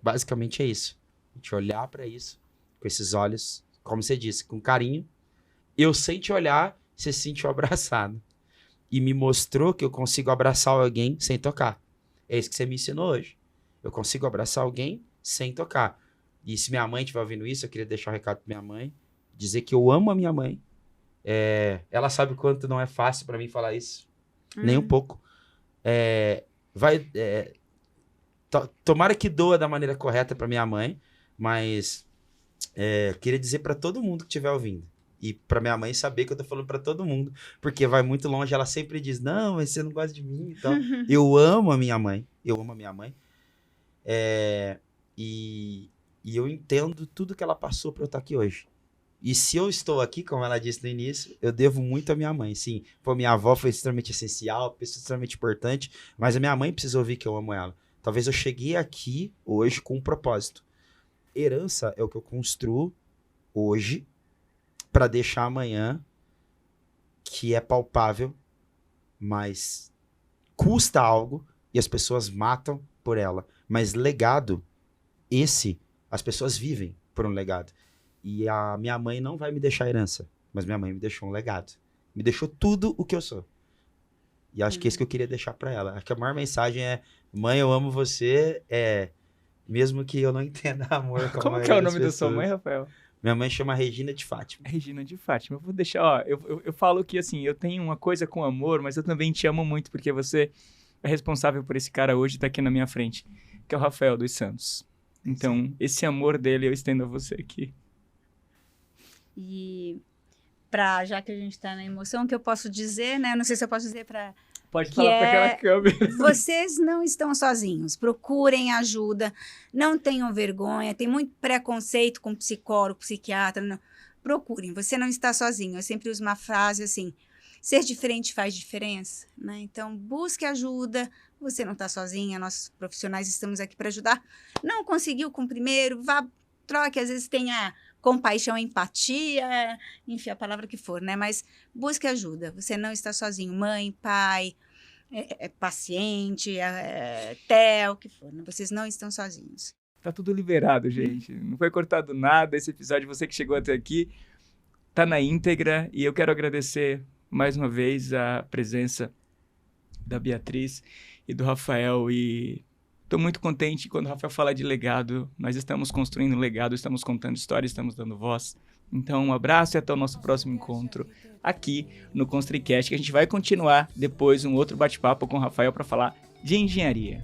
basicamente é isso. A gente olhar para isso com esses olhos, como você disse, com carinho. Eu sem te olhar, você se sentiu abraçado. E me mostrou que eu consigo abraçar alguém sem tocar. É isso que você me ensinou hoje. Eu consigo abraçar alguém sem tocar. E se minha mãe estiver ouvindo isso, eu queria deixar um recado pra minha mãe. Dizer que eu amo a minha mãe. Ela sabe o quanto não é fácil pra mim falar isso. Nem um pouco. Tomara que doa da maneira correta pra minha mãe. Mas queria dizer pra todo mundo que estiver ouvindo. E pra minha mãe saber que eu tô falando pra todo mundo. Porque vai muito longe. Ela sempre diz, não, mas você não gosta de mim. Então, eu amo a minha mãe. Eu amo a minha mãe. E eu entendo tudo que ela passou pra eu estar aqui hoje. E se eu estou aqui, como ela disse no início, eu devo muito à minha mãe. Sim, minha avó foi extremamente essencial, extremamente importante, mas a minha mãe precisa ouvir que eu amo ela. Talvez eu cheguei aqui hoje com um propósito. Herança é o que eu construo hoje para deixar amanhã que é palpável, mas custa algo e as pessoas matam por ela. Mas legado, as pessoas vivem por um legado. E a minha mãe não vai me deixar herança, mas minha mãe me deixou um legado. Me deixou tudo o que eu sou. E acho que é isso que eu queria deixar pra ela. Acho que a maior mensagem é, mãe, eu amo você, mesmo que eu não entenda amor. Como que é o nome da sua mãe, Rafael? Minha mãe chama Regina de Fátima. Regina de Fátima. Eu vou deixar, eu falo que assim, eu tenho uma coisa com amor, mas eu também te amo muito, porque você é responsável por esse cara hoje, tá aqui na minha frente, que é o Rafael dos Santos. Então, esse amor dele eu estendo a você aqui. E já que a gente está na emoção, o que eu posso dizer, né? Eu não sei se eu posso dizer para... Pode falar para aquela câmera. Vocês não estão sozinhos. Procurem ajuda. Não tenham vergonha. Tem muito preconceito com psicólogo, psiquiatra. Não. Procurem. Você não está sozinho. Eu sempre uso uma frase assim, ser diferente faz diferença, né? Então, busque ajuda. Você não está sozinha. Nós profissionais estamos aqui para ajudar. Não conseguiu com o primeiro, vá, troque. Às vezes tenha compaixão, empatia, enfim, a palavra que for, né? Mas busque ajuda. Você não está sozinho. Mãe, pai, paciente, o que for. Né? Vocês não estão sozinhos. Tá tudo liberado, gente. Não foi cortado nada. Esse episódio, você que chegou até aqui, tá na íntegra. E eu quero agradecer mais uma vez a presença da Beatriz e do Rafael. E estou muito contente quando o Rafael fala de legado. Nós estamos construindo um legado, estamos contando histórias, estamos dando voz. Então, um abraço e até o nosso próximo encontro aqui no ConstruiCast, que a gente vai continuar depois um outro bate-papo com o Rafael para falar de engenharia.